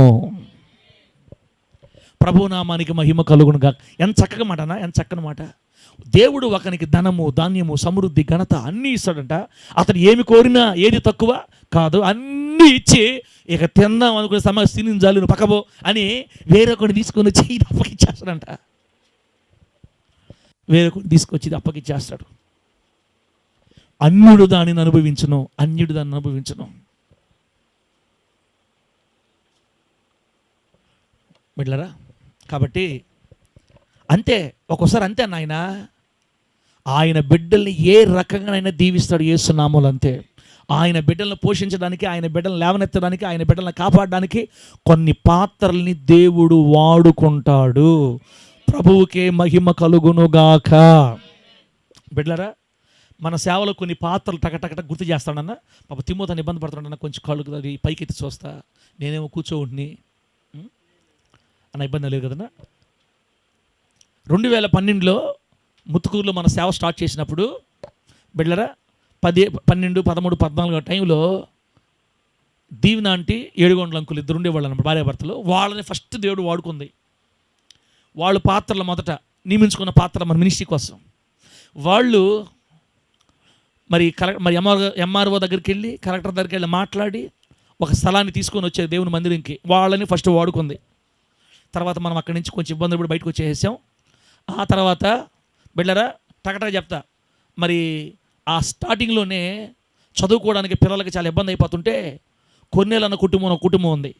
ప్రభునామానికి మహిమ కలుగునుగా. ఎంత చక్కగా మాటనా, ఎంత చక్కని మాట. దేవుడు ఒకనికి ధనము ధాన్యము సమృద్ధి ఘనత అన్నీ ఇస్తాడంట. అతను ఏమి కోరినా ఏది తక్కువ కాదు, అన్నీ ఇచ్చి ఇక తిందాం అనుకునే సమస్య తినించాలి నువ్వు పక్కబో అని వేరొకటి తీసుకొని వచ్చి ఇది అప్పగిచ్చేస్తాడంట. వేరొకటి తీసుకొచ్చి ఇది అప్పగిచ్చేస్తాడు. అన్యుడు దానిని అనుభవించును. మిట్లరా, కాబట్టి అంతే, ఒక్కోసారి అంతే నాయన. ఆయన బిడ్డల్ని ఏ రకంగానైనా దీవిస్తాడు యేసునామములో. అంతే. ఆయన బిడ్డలను పోషించడానికి, ఆయన బిడ్డలను లేవనెత్తడానికి, ఆయన బిడ్డలను కాపాడడానికి కొన్ని పాత్రల్ని దేవుడు వాడుకుంటాడు. ప్రభువుకే మహిమ కలుగునుగాక. బిడ్డలారా, మన సేవలో కొన్ని పాత్రలు టకటకట గుర్తు చేస్తాడన్న. పాప తిమోతిని ఇబ్బంది పడుతున్నాడన్న, కొంచెం కాళ్ళు అది పైకెత్తి చూస్తా, నేనేమో కూర్చోండి అన్న, ఇబ్బంది లేదు కదన్నా. 2012లో ముత్తుకూరులో మన సేవ స్టార్ట్ చేసినప్పుడు బిడ్డరా 10, 12, 13, 14 టైంలో దీవెన ఆంటీ, ఏడుగొండల అంకులు ఇద్దరు ఉండేవాళ్ళు అన్నమాట, భార్యాభర్తలు. వాళ్ళని ఫస్ట్ దేవుడు వాడుకుంది. వాళ్ళు పాత్రలు మొదట నియమించుకున్న పాత్ర మన మినిస్ట్రీ కోసం. వాళ్ళు మరి ఎంఆర్ఓ దగ్గరికి వెళ్ళి, కలెక్టర్ దగ్గరికి వెళ్ళి మాట్లాడి ఒక స్థలాన్ని తీసుకొని వచ్చే దేవుని మందిరంకి వాళ్ళని ఫస్ట్ వాడుకుంది. తర్వాత మనం అక్కడి నుంచి కొంచెం ఇబ్బందులు కూడా బయటకు వచ్చేసాం. ఆ తర్వాత బిడ్డరా టకటగా చెప్తా, మరి ఆ స్టార్టింగ్లోనే చదువుకోవడానికి పిల్లలకి చాలా ఇబ్బంది అయిపోతుంటే కొన్నేళ్ళు అన్న కుటుంబం ఒక కుటుంబం ఉంది.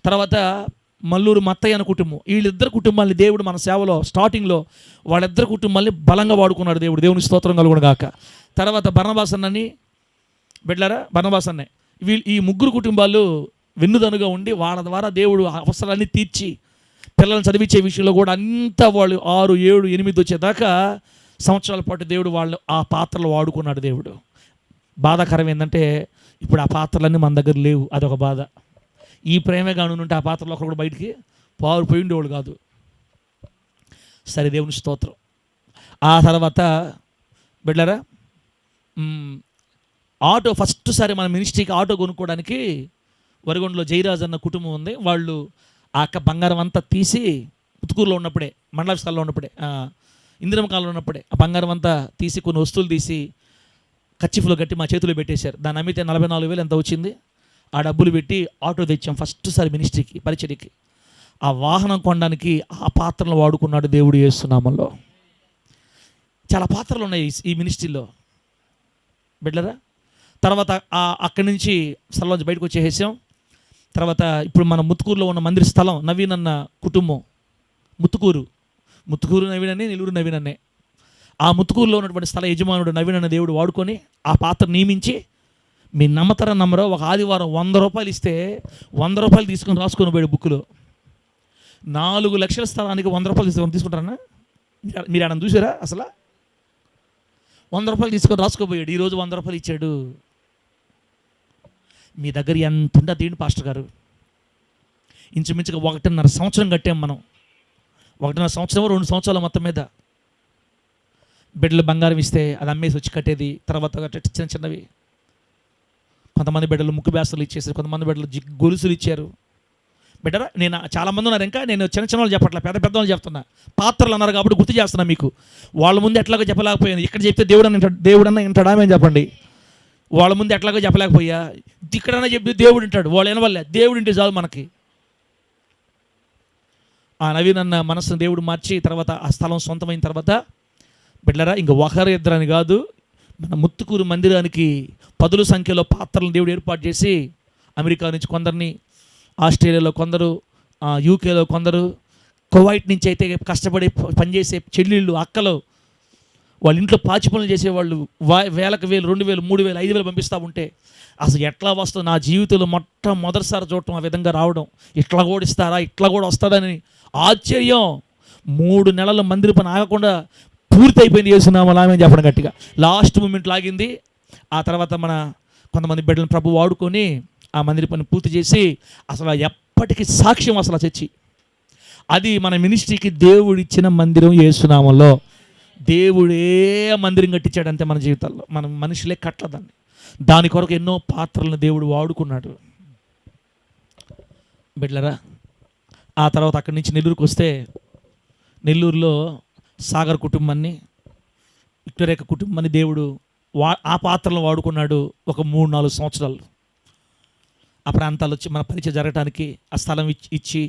తర్వాత మల్లూరు మత్తయ్య అన్న కుటుంబం. వీళ్ళిద్దరు కుటుంబాలని దేవుడు మన సేవలో స్టార్టింగ్లో వాళ్ళిద్దరు కుటుంబాలని బలంగా వాడుకున్నాడు దేవుడు. దేవుని స్తోత్రం కలుగును గాక. తర్వాత బర్నబాస్ అన్నని బిడ్డలారా, బర్నబాస్ అన్నే, ఈ ముగ్గురు కుటుంబాలు వెన్నుదనుగా ఉండి వాళ్ళ ద్వారా దేవుడు అవసరాన్ని తీర్చి పిల్లల్ని చదివించే విషయంలో కూడా అంతా వాళ్ళు 6, 7, 8 వచ్చేదాకా సంవత్సరాల పాటు దేవుడు వాళ్ళు ఆ పాత్రలు వాడుకున్నాడు దేవుడు. బాధాకరం ఏంటంటే ఇప్పుడు ఆ పాత్రలన్నీ మన దగ్గర లేవు. అదొక బాధ. ఈ ప్రేమే కానుంటే ఆ పాత్రలో ఒకరు కూడా బయటికి పోయి ఉండేవాళ్ళు కాదు. సరే, దేవుని స్తోత్రం. ఆ తర్వాత బిడ్డలారా, ఆటో ఫస్ట్ సారి మన మినిస్ట్రీకి ఆటో కొనుక్కోవడానికి వరిగొండలో జయరాజ్ అన్న కుటుంబం ఉంది. వాళ్ళు ఆ అక్క బంగారం అంతా తీసి పుతుకూరులో ఉన్నప్పుడే, మండలాఫీస్కాల్లో ఉన్నప్పుడే, ఇందిరమ్మ కాలంలో ఉన్నప్పుడే ఆ బంగారం అంతా తీసి కొన్ని వస్తువులు తీసి కచ్చిఫ్లో కట్టి మా చేతిలో పెట్టేశారు. దాన్ని అమ్మితే 44,000 ఎంత వచ్చింది. ఆ డబ్బులు పెట్టి ఆటో తెచ్చాం ఫస్ట్ సారి మినిస్ట్రీకి, పరిచర్యకి. ఆ వాహనం కొనడానికి ఆ పాత్రలు వాడుకున్నాడు దేవుడు యేసు నామములో. చాలా పాత్రలు ఉన్నాయి ఈ మినిస్ట్రీలో బిడ్డలారా. తర్వాత అక్కడి నుంచి స్థలంలోంచి బయటకు వచ్చేసాం. తర్వాత ఇప్పుడు మన ముత్తుకూరులో ఉన్న మందిర స్థలం నవీన్ అన్న కుటుంబం, ముత్తుకూరు నవీన్ అనే, నెల్లూరు నవీన్ అనే. ఆ ముత్తుకూరులో ఉన్నటువంటి స్థల యజమానుడు నవీన్ అన్న దేవుడు వాడుకొని ఆ పాత్ర నియమించి, మీ నమ్మరో ఒక ఆదివారం 100 రూపాయలు ఇస్తే 100 రూపాయలు తీసుకొని రాసుకొని పోయాడు బుక్లో. 4 లక్షల స్థలానికి 100 రూపాయలు తీసుకుంటారన్నా? మీరు ఆయన చూసారా? అసలు 100 రూపాయలు తీసుకొని రాసుకోపోయాడు. ఈరోజు 100 రూపాయలు ఇచ్చాడు. మీ దగ్గర ఎంత ఉంటే తీయండి పాస్టర్ గారు. ఇంచుమించుగా 1.5 సంవత్సరం కట్టాం మనం. 1.5 సంవత్సరం 2 సంవత్సరాల మొత్తం మీద బిడ్డలు బంగారం ఇస్తే అది అమ్మేసి వచ్చి కట్టేది. తర్వాత చిన్న చిన్నవి కొంతమంది బిడ్డలు ముక్కు బ్యాసలు ఇచ్చేసారు, కొంతమంది బిడ్డలు గొలుసులు ఇచ్చారు. బిడ్డరా, నేను చాలామంది ఉన్నారు. ఇంకా నేను చిన్న వాళ్ళు చెప్పట్లే, పెద్ద వాళ్ళు చెప్తున్నా. పాత్రలు అన్నారు కాబట్టి గుర్తు చేస్తున్నా మీకు. వాళ్ళ ముందు ఎట్లాగో చెప్పలేకపోయాను. ఇక్కడ చెప్తే దేవుడన్నా వింటాడా అని చెప్పండి. వాళ్ళ ముందు ఎట్లాగో చెప్పలేకపోయా, ఇక్కడన్నా చెప్తే దేవుడు వింటాడు. వాళ్ళు వినవల్లే, దేవుడు వింటే చాలు మనకి. ఆ నవీన్ అన్న మనసును దేవుడు మార్చి తర్వాత ఆ స్థలం సొంతమైన తర్వాత బిడ్డలారా, ఇంక ఒకరు ఇద్దరని కాదు, మన ముత్తుకూరు మందిరానికి 10ల సంఖ్యలో పాత్రలను దేవుడు ఏర్పాటు చేసి అమెరికా నుంచి కొందరిని, ఆస్ట్రేలియాలో కొందరు, యూకేలో కొందరు, కువైట్ నుంచి అయితే కష్టపడి పనిచేసే చెల్లెళ్ళు, అక్కలు, వాళ్ళ ఇంట్లో పాచి పనులు చేసేవాళ్ళు 1000, 2000, 3000, 5000 పంపిస్తూ ఉంటే అసలు ఎట్లా వస్తుందో నా జీవితంలో మొట్టమొదటిసారి చూడటం, ఆ విధంగా రావడం, ఇట్లా కూడా ఇస్తారా, ఇట్లా కూడా వస్తాడని ఆశ్చర్యం. 3 నెలల మందిర పని ఆగకుండా పూర్తి అయిపోయింది. చేస్తున్నాము లామని చెప్పడం గట్టిగా. లాస్ట్ మూమెంట్ లాగింది. ఆ తర్వాత మన కొంతమంది బిడ్డలను ప్రభు వాడుకొని ఆ మందిర పని పూర్తి చేసి అసలు ఎప్పటికీ సాక్ష్యం అసలు చర్చి. అది మన మినిస్ట్రీకి దేవుడు ఇచ్చిన మందిరం యేసునామములో. దేవుడే మందిరం కట్టించాడంతే మన జీవితాల్లో. మనం మనుషులే కట్టలేదండి. దాని కొరకు ఎన్నో పాత్రలను దేవుడు వాడుకున్నాడు బిడ్డలారా. ఆ తర్వాత అక్కడి నుంచి నెల్లూరుకు వస్తే, నెల్లూరులో సాగర్ కుటుంబాన్ని, విక్టరేఖ కుటుంబాన్ని దేవుడు ఆ పాత్రలను వాడుకున్నాడు. ఒక 3-4 సంవత్సరాలు ఆ ప్రాంతాలు వచ్చి మన పరిచయం జరగడానికి ఆ స్థలం ఇచ్చి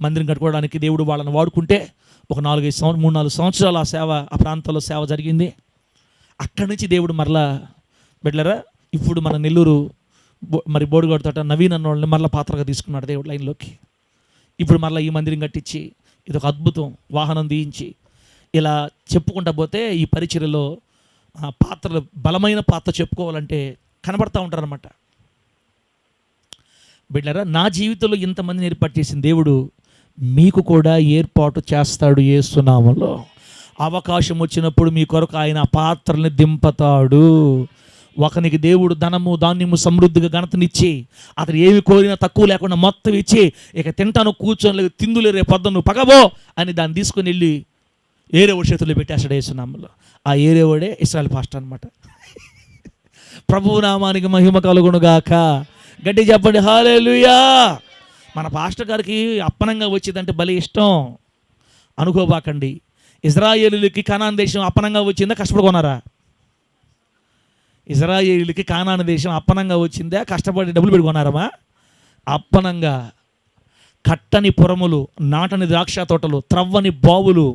మందిరం కట్టుకోవడానికి దేవుడు వాళ్ళని వాడుకుంటే ఒక 3-4 సంవత్సరాలు ఆ సేవ, ఆ ప్రాంతాల్లో సేవ జరిగింది. అక్కడి నుంచి దేవుడు మరలా బిడ్డలారా ఇప్పుడు మన నెల్లూరు మరి బోడుగోడుతోట నవీన్ అన్న వాళ్ళని మరలా పాత్రగా తీసుకున్నాడు దేవుడు లైన్లోకి. ఇప్పుడు మరలా ఈ మందిరం కట్టించి ఇది ఒక అద్భుతం, వాహనం తీయించి ఇలా చెప్పుకుంటా పోతే ఈ పరిచర్యలో పాత్రలు, బలమైన పాత్ర చెప్పుకోవాలంటే కనబడతా ఉంటారనమాట బిడ్డలారా. నా జీవితంలో ఇంతమందిని ఏర్పాటు చేసిన దేవుడు మీకు కూడా ఏర్పాటు చేస్తాడు యేసు నామములో. అవకాశం వచ్చినప్పుడు మీ కొరకు ఆయన పాత్రల్ని దింపతాడు. ఒకనికి దేవుడు ధనము, ధాన్యము, సమృద్ధిగా ఘనతనిచ్చి అతను ఏమి కోరినా తక్కువ లేకుండా మొత్తం ఇచ్చి, ఇక తింటాను కూర్చొని తిందులే రేపు పొద్దున్న నువ్వు పగబో అని దాన్ని తీసుకొని వెళ్ళి ఏరేవాడి చేతుల్లో పెట్టేస్తాడు యేసునామంలో. ఆ ఏరేవాడే ఇశ్రాయేల్ పాస్టర్ అనమాట. ప్రభువు నామానికి మహిమ కలుగునుగాక. గట్టి చెప్పండి హల్లెలూయా. మన పాస్టర్ గారికి అప్పనంగా వచ్చిందంటే భలే ఇష్టం. అనుకోబాకండి. ఇజ్రాయేలులకి కనాన్ దేశం అప్పనంగా వచ్చిందా కష్టపడుకున్నారా? ఇజ్రాయేలులకి కానాను దేశం అప్పనంగా వచ్చిందా కష్టపడి డబ్బులు పెట్టుకున్నారమ్మా? అప్పనంగా. కట్టని పురములు, నాటని ద్రాక్ష తోటలు, త్రవ్వని బావులు,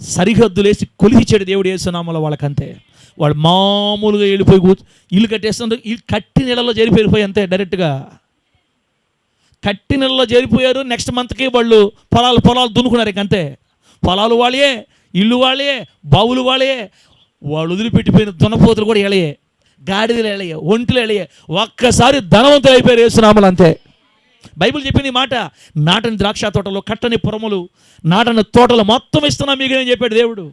సరిహద్దులేసి కొలిచాడు దేవుడు యేసునామములో వాళ్ళకంతే. వాడు మామూలుగా వెళ్ళిపోయి ఇల్లు కట్టేస్తుంటే కట్టి నెలలో జరిపోయిపోయి అంతే. డైరెక్ట్గా కట్టి నెలలో జరిపోయారు. నెక్స్ట్ మంత్కి వాళ్ళు పొలాలు దున్నుకున్నారు. ఇంకంతే. పొలాలు వాళ్ళే, ఇల్లు వాళ్ళే, బావులు వాళ్ళే. వాళ్ళు వదిలిపెట్టిపోయిన దున్నపోతులు కూడా ఎళయే, గాడిదలు ఎళయే, ఒంట్లు ఎళయే. ఒక్కసారి ధనవంతులు అయిపోయారు యేసునామములో అంతే. బైబిల్ చెప్పింది మాట. నాటని ద్రాక్ష తోటలు, కట్టని పురములు, నాటని తోటలు మొత్తం ఇస్తున్నా మీకు అని చెప్పాడు దేవుడు.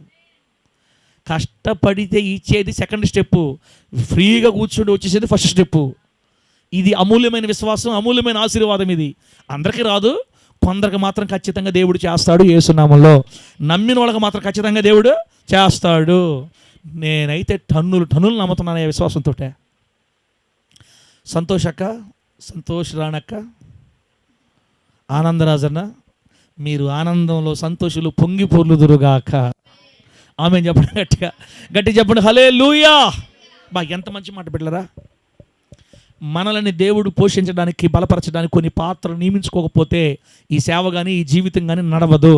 కష్టపడితే ఇచ్చేది సెకండ్ స్టెప్పు, ఫ్రీగా కూర్చుండి వచ్చేసేది ఫస్ట్ స్టెప్పు. ఇది అమూల్యమైన విశ్వాసం, అమూల్యమైన ఆశీర్వాదం. ఇది అందరికీ రాదు, కొందరికి మాత్రం ఖచ్చితంగా దేవుడు చేస్తాడు యేసునామములో. నమ్మిన వాళ్ళకి మాత్రం ఖచ్చితంగా దేవుడు చేస్తాడు. నేనైతే టన్నులు నమ్ముతున్నాను ఈ విశ్వాసంతో. సంతోషక్క, సంతోష్ రాణక్క, ఆనందరాజన్న, మీరు ఆనందంలో సంతోషులు పొంగి పొర్లుదురుగాక. ఆమేన్ చెప్పండి గట్టి చెప్పండి హల్లెలూయా. ఎంత మంచి మాట బిడ్డలారా. మనల్ని దేవుడు పోషించడానికి, బలపరచడానికి కొన్ని పాత్రలు నియమించుకోకపోతే ఈ సేవ కానీ, ఈ జీవితం కానీ నడవదు.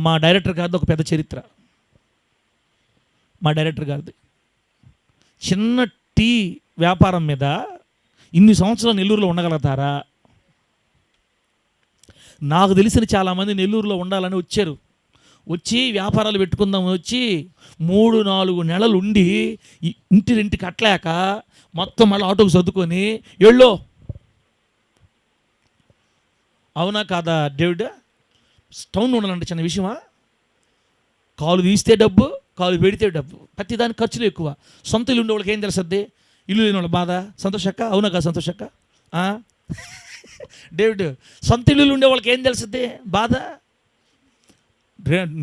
మా డైరెక్టర్ గారిది ఒక పెద్ద చరిత్ర. మా డైరెక్టర్ గారిది చిన్న టీ వ్యాపారం మీద ఇన్ని సంవత్సరాలు నెల్లూరులో ఉండగలుగుతారా? నాకు తెలిసిన చాలామంది నెల్లూరులో ఉండాలని వచ్చి వ్యాపారాలు పెట్టుకుందామని వచ్చి 3-4 నెలలు ఉండి ఇంటి కట్టలేక మొత్తం మళ్ళీ ఆటోకు సర్దుకొని ఎళ్ళో. అవునా కాదా డేవిడ్? టౌన్ ఉండాలంటే చిన్న విషయమా? కాలు తీస్తే డబ్బు, కాలు పెడితే డబ్బు, ప్రతిదానికి ఖర్చులు ఎక్కువ. సొంత ఇల్లు ఉండే వాళ్ళకి ఏం తెలుస్తుంది? ఇల్లు లేని వాళ్ళ బాధ. సంతోషక్క అవునా కాదు? సంతోషక్క డేవిడ్, సొంత ఇల్లు ఉండే వాళ్ళకి ఏం తెలుస్తుంది బాధ?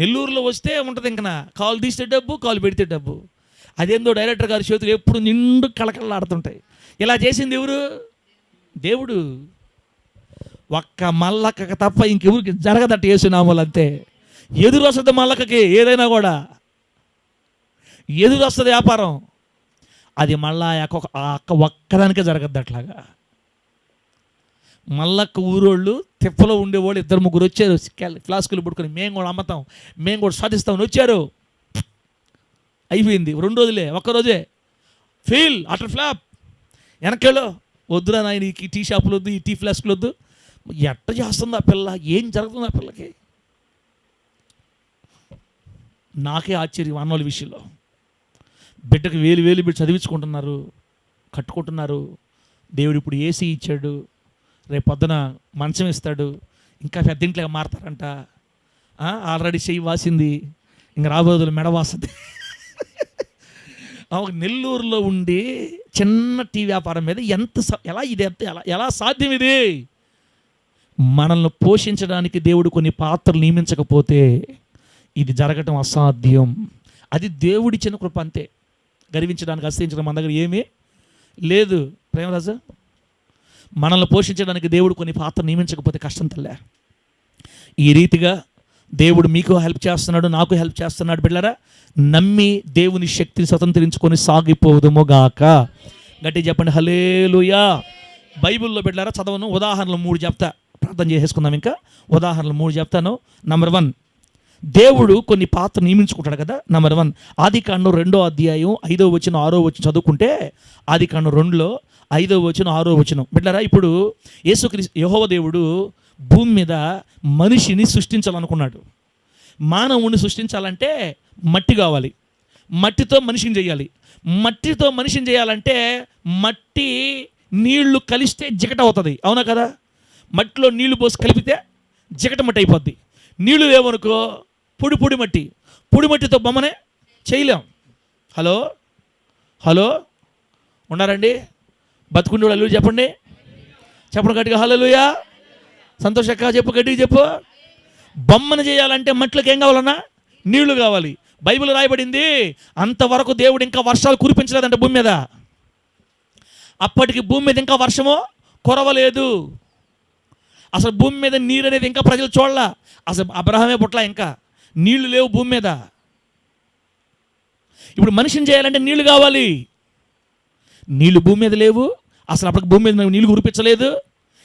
నెల్లూరులో వస్తే ఉంటుంది. ఇంకా కాలు తీస్తే డబ్బు, కాలు పెడితే డబ్బు. అదేందో డైరెక్టర్ గారి చేతులు ఎప్పుడు నిండు కళకళలాడుతుంటాయి. ఇలా చేసింది ఎవరు? దేవుడు. ఒక్క మల్లక్కకి తప్ప ఇంకెవరికి జరగదట్టు యేసునామములో అంతే. ఎదురు వస్తుంది మల్లక్కకి, ఏదైనా కూడా ఎదురు వస్తుంది వ్యాపారం. అది మళ్ళా అక్క ఒక్కదానికే జరగద్దు అట్లాగా. మల్లక్క ఊరోళ్ళు తిప్పలో ఉండేవాళ్ళు 2-3 వచ్చారు. ఫ్లాస్కులు పట్టుకొని మేము కూడా అమ్మతాం, మేము కూడా సాధిస్తామని వచ్చారు. అయిపోయింది 2 రోజులే, 1 రోజే ఫెయిల్, అటర్ ఫ్లాప్. వెనకేళ్ళు వద్దురా నాయన, ఈ టీ షాపులు వద్దు, ఈ టీ ఫ్లాస్కులు వద్దు. ఎట్ట చేస్తుంది ఆ పిల్ల? ఏం జరుగుతుంది ఆ పిల్లకి? నాకే ఆశ్చర్యం. అన్నోళ్ళ విషయంలో బిడ్డకు వేలు పెట్టి చదివించుకుంటున్నారు, కట్టుకుంటున్నారు. దేవుడు ఇప్పుడు ఏసీ ఇచ్చాడు, రేపు పొద్దున మంచం ఇస్తాడు, ఇంకా పెద్దింట్లోకి మారతారంట. ఆల్రెడీ చెయ్యి వాసింది, ఇంక రాబోదులు మెడ వాస్తుంది. నెల్లూరులో ఉండి చిన్న టీ వ్యాపారం మీద ఎలా సాధ్యం ఇది? మనల్ని పోషించడానికి దేవుడు కొన్ని పాత్రలు నియమించకపోతే ఇది జరగటం అసాధ్యం. అది దేవుడిచ్చిన కృప అంతే. గర్వించడానికి, అసహించడం మన దగ్గర ఏమీ లేదు. ప్రేమరాజా, మనల్ని పోషించడానికి దేవుడు కొన్ని పాత్రలు నియమించకపోతే కష్టం తల్లే. ఈ రీతిగా దేవుడు మీకు హెల్ప్ చేస్తున్నాడు, నాకు హెల్ప్ చేస్తున్నాడు. బిడ్డలారా, నమ్మి దేవుని శక్తిని స్వతంత్రించుకొని సాగిపోదుము గాక. గట్టి చెప్పండి హల్లెలూయా. బైబిల్లో బిడ్డలారా చదవను, ఉదాహరణలు 3 చెప్తా, ప్రార్థన చేసేసుకుందాం. ఇంకా ఉదాహరణలు 3 చెప్తాను. నంబర్ 1, దేవుడు కొన్ని పాత్ర నియమించుకుంటాడు కదా. నంబర్ 1, ఆదికాండం 2వ అధ్యాయం 5వ వచనం 6వ వచనం చదువుకుంటే, ఆదికాండం 2లో 5వ వచనం 6వ వచనం. బిడ్డలారా, ఇప్పుడు యేసుక్రీస్తు యెహోవా దేవుడు భూమి మీద మనిషిని సృష్టించాలనుకున్నాడు. మానవుని సృష్టించాలంటే మట్టి కావాలి, మట్టితో మనిషిని చేయాలి. మట్టితో మనిషిని చేయాలంటే మట్టి నీళ్లు కలిస్తే జిగట అవుతుంది. అవునా కదా? మట్టిలో నీళ్లు పోసి కలిపితే జిగట మట్టి అయిపోద్ది. నీళ్లు లేవనుకో పొడి మట్టి, పొడి మట్టితో బొమ్మనే చేయలేం. హలో ఉన్నారండి? బతుకుండే వాళ్ళు చెప్పండి గట్టిగా హల్లెలూయా. సంతోషక్క చెప్పు, గట్టిగా చెప్పు. బొమ్మను చేయాలంటే మట్టిలోకి ఏం కావాలన్నా? నీళ్లు కావాలి. బైబిల్ రాయబడింది అంతవరకు దేవుడు ఇంకా వర్షాలు కురిపించలేదంట భూమి మీద. అప్పటికి భూమి మీద ఇంకా వర్షము కురవలేదు. అసలు భూమి మీద నీరు అనేది ఇంకా ప్రజలు చూడలా. అసలు అబ్రహామే పుట్ల, ఇంకా నీళ్లు లేవు భూమి మీద. ఇప్పుడు మనిషిని చేయాలంటే నీళ్లు కావాలి. నీళ్లు భూమి మీద లేవు. అసలు అప్పటికి భూమి మీద నీళ్లు కురిపించలేదు.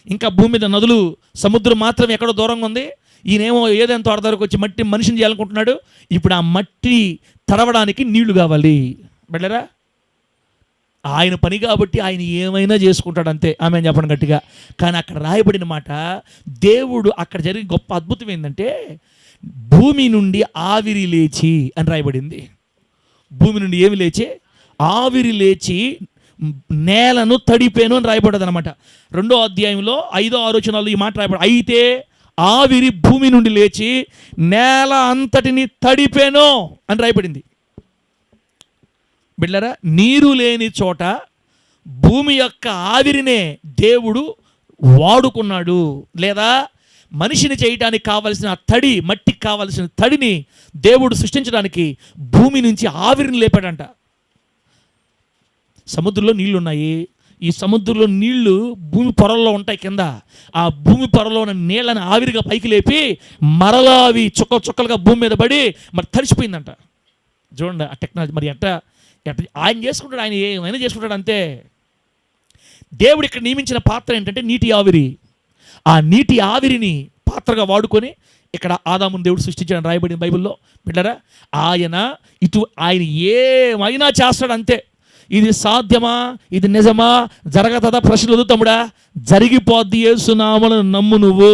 ఇంకా భూమి మీద నదులు, సముద్రం మాత్రం ఎక్కడో దూరంగా ఉంది. ఈయనేమో ఏదైనా తోట దగ్గరకు వచ్చి మట్టి మనిషిని చేయాలనుకుంటున్నాడు. ఇప్పుడు ఆ మట్టి తడవడానికి నీళ్లు కావాలి. బెళ్ళరా, ఆయన పని కాబట్టి ఆయన ఏమైనా చేసుకుంటాడు అంతే. ఆమె చెప్పండి గట్టిగా. కానీ అక్కడ రాయబడిన మాట, దేవుడు అక్కడ జరిగిన గొప్ప అద్భుతం ఏంటంటే భూమి నుండి ఆవిరి లేచి అని రాయబడింది. భూమి నుండి ఏమి లేచి? ఆవిరి లేచి నేలను తడిపేను అని రాయబడ్డది అనమాట. 2వ అధ్యాయంలో 5వ ఆలోచనలో ఈ మాట రాయబడి, అయితే ఆవిరి భూమి నుండి లేచి నేల అంతటిని తడిపేను అని రాయబడింది. బిడ్డలారా, నీరు లేని చోట భూమి యొక్క ఆవిరినే దేవుడు వాడుకున్నాడు. లేదా మనిషిని చేయడానికి కావలసిన తడి, మట్టికి కావలసిన తడిని దేవుడు సృష్టించడానికి భూమి నుంచి ఆవిరిని లేపాడంట. సముద్రంలో నీళ్లు ఉన్నాయి. ఈ సముద్రంలో నీళ్లు భూమి పొరల్లో ఉంటాయి కింద. ఆ భూమి పొరలో ఉన్న నీళ్ళని ఆవిరిగా పైకి లేపి మరలా అవి చుక్కలు చుక్కలుగా భూమి మీద పడి మరి తడిసిపోయిందంట. చూడండి ఆ టెక్నాలజీ. మరి ఎట్ట ఆయన చేసుకుంటాడు, ఆయన ఏమైనా చేసుకుంటాడు అంతే. దేవుడు ఇక్కడ నియమించిన పాత్ర ఏంటంటే నీటి ఆవిరి. ఆ నీటి ఆవిరిని పాత్రగా వాడుకొని ఇక్కడ ఆదాముని దేవుడు సృష్టించాడని రాయబడింది బైబిల్లో. బిడ్డరా, ఆయన ఏమైనా చేస్తాడు అంతే. ఇది సాధ్యమా, ఇది నిజమా, జరగదా ప్రశ్నలు వదులుతాముడా? జరిగిపోద్ది. యేసు నామమున నమ్ము. నువ్వు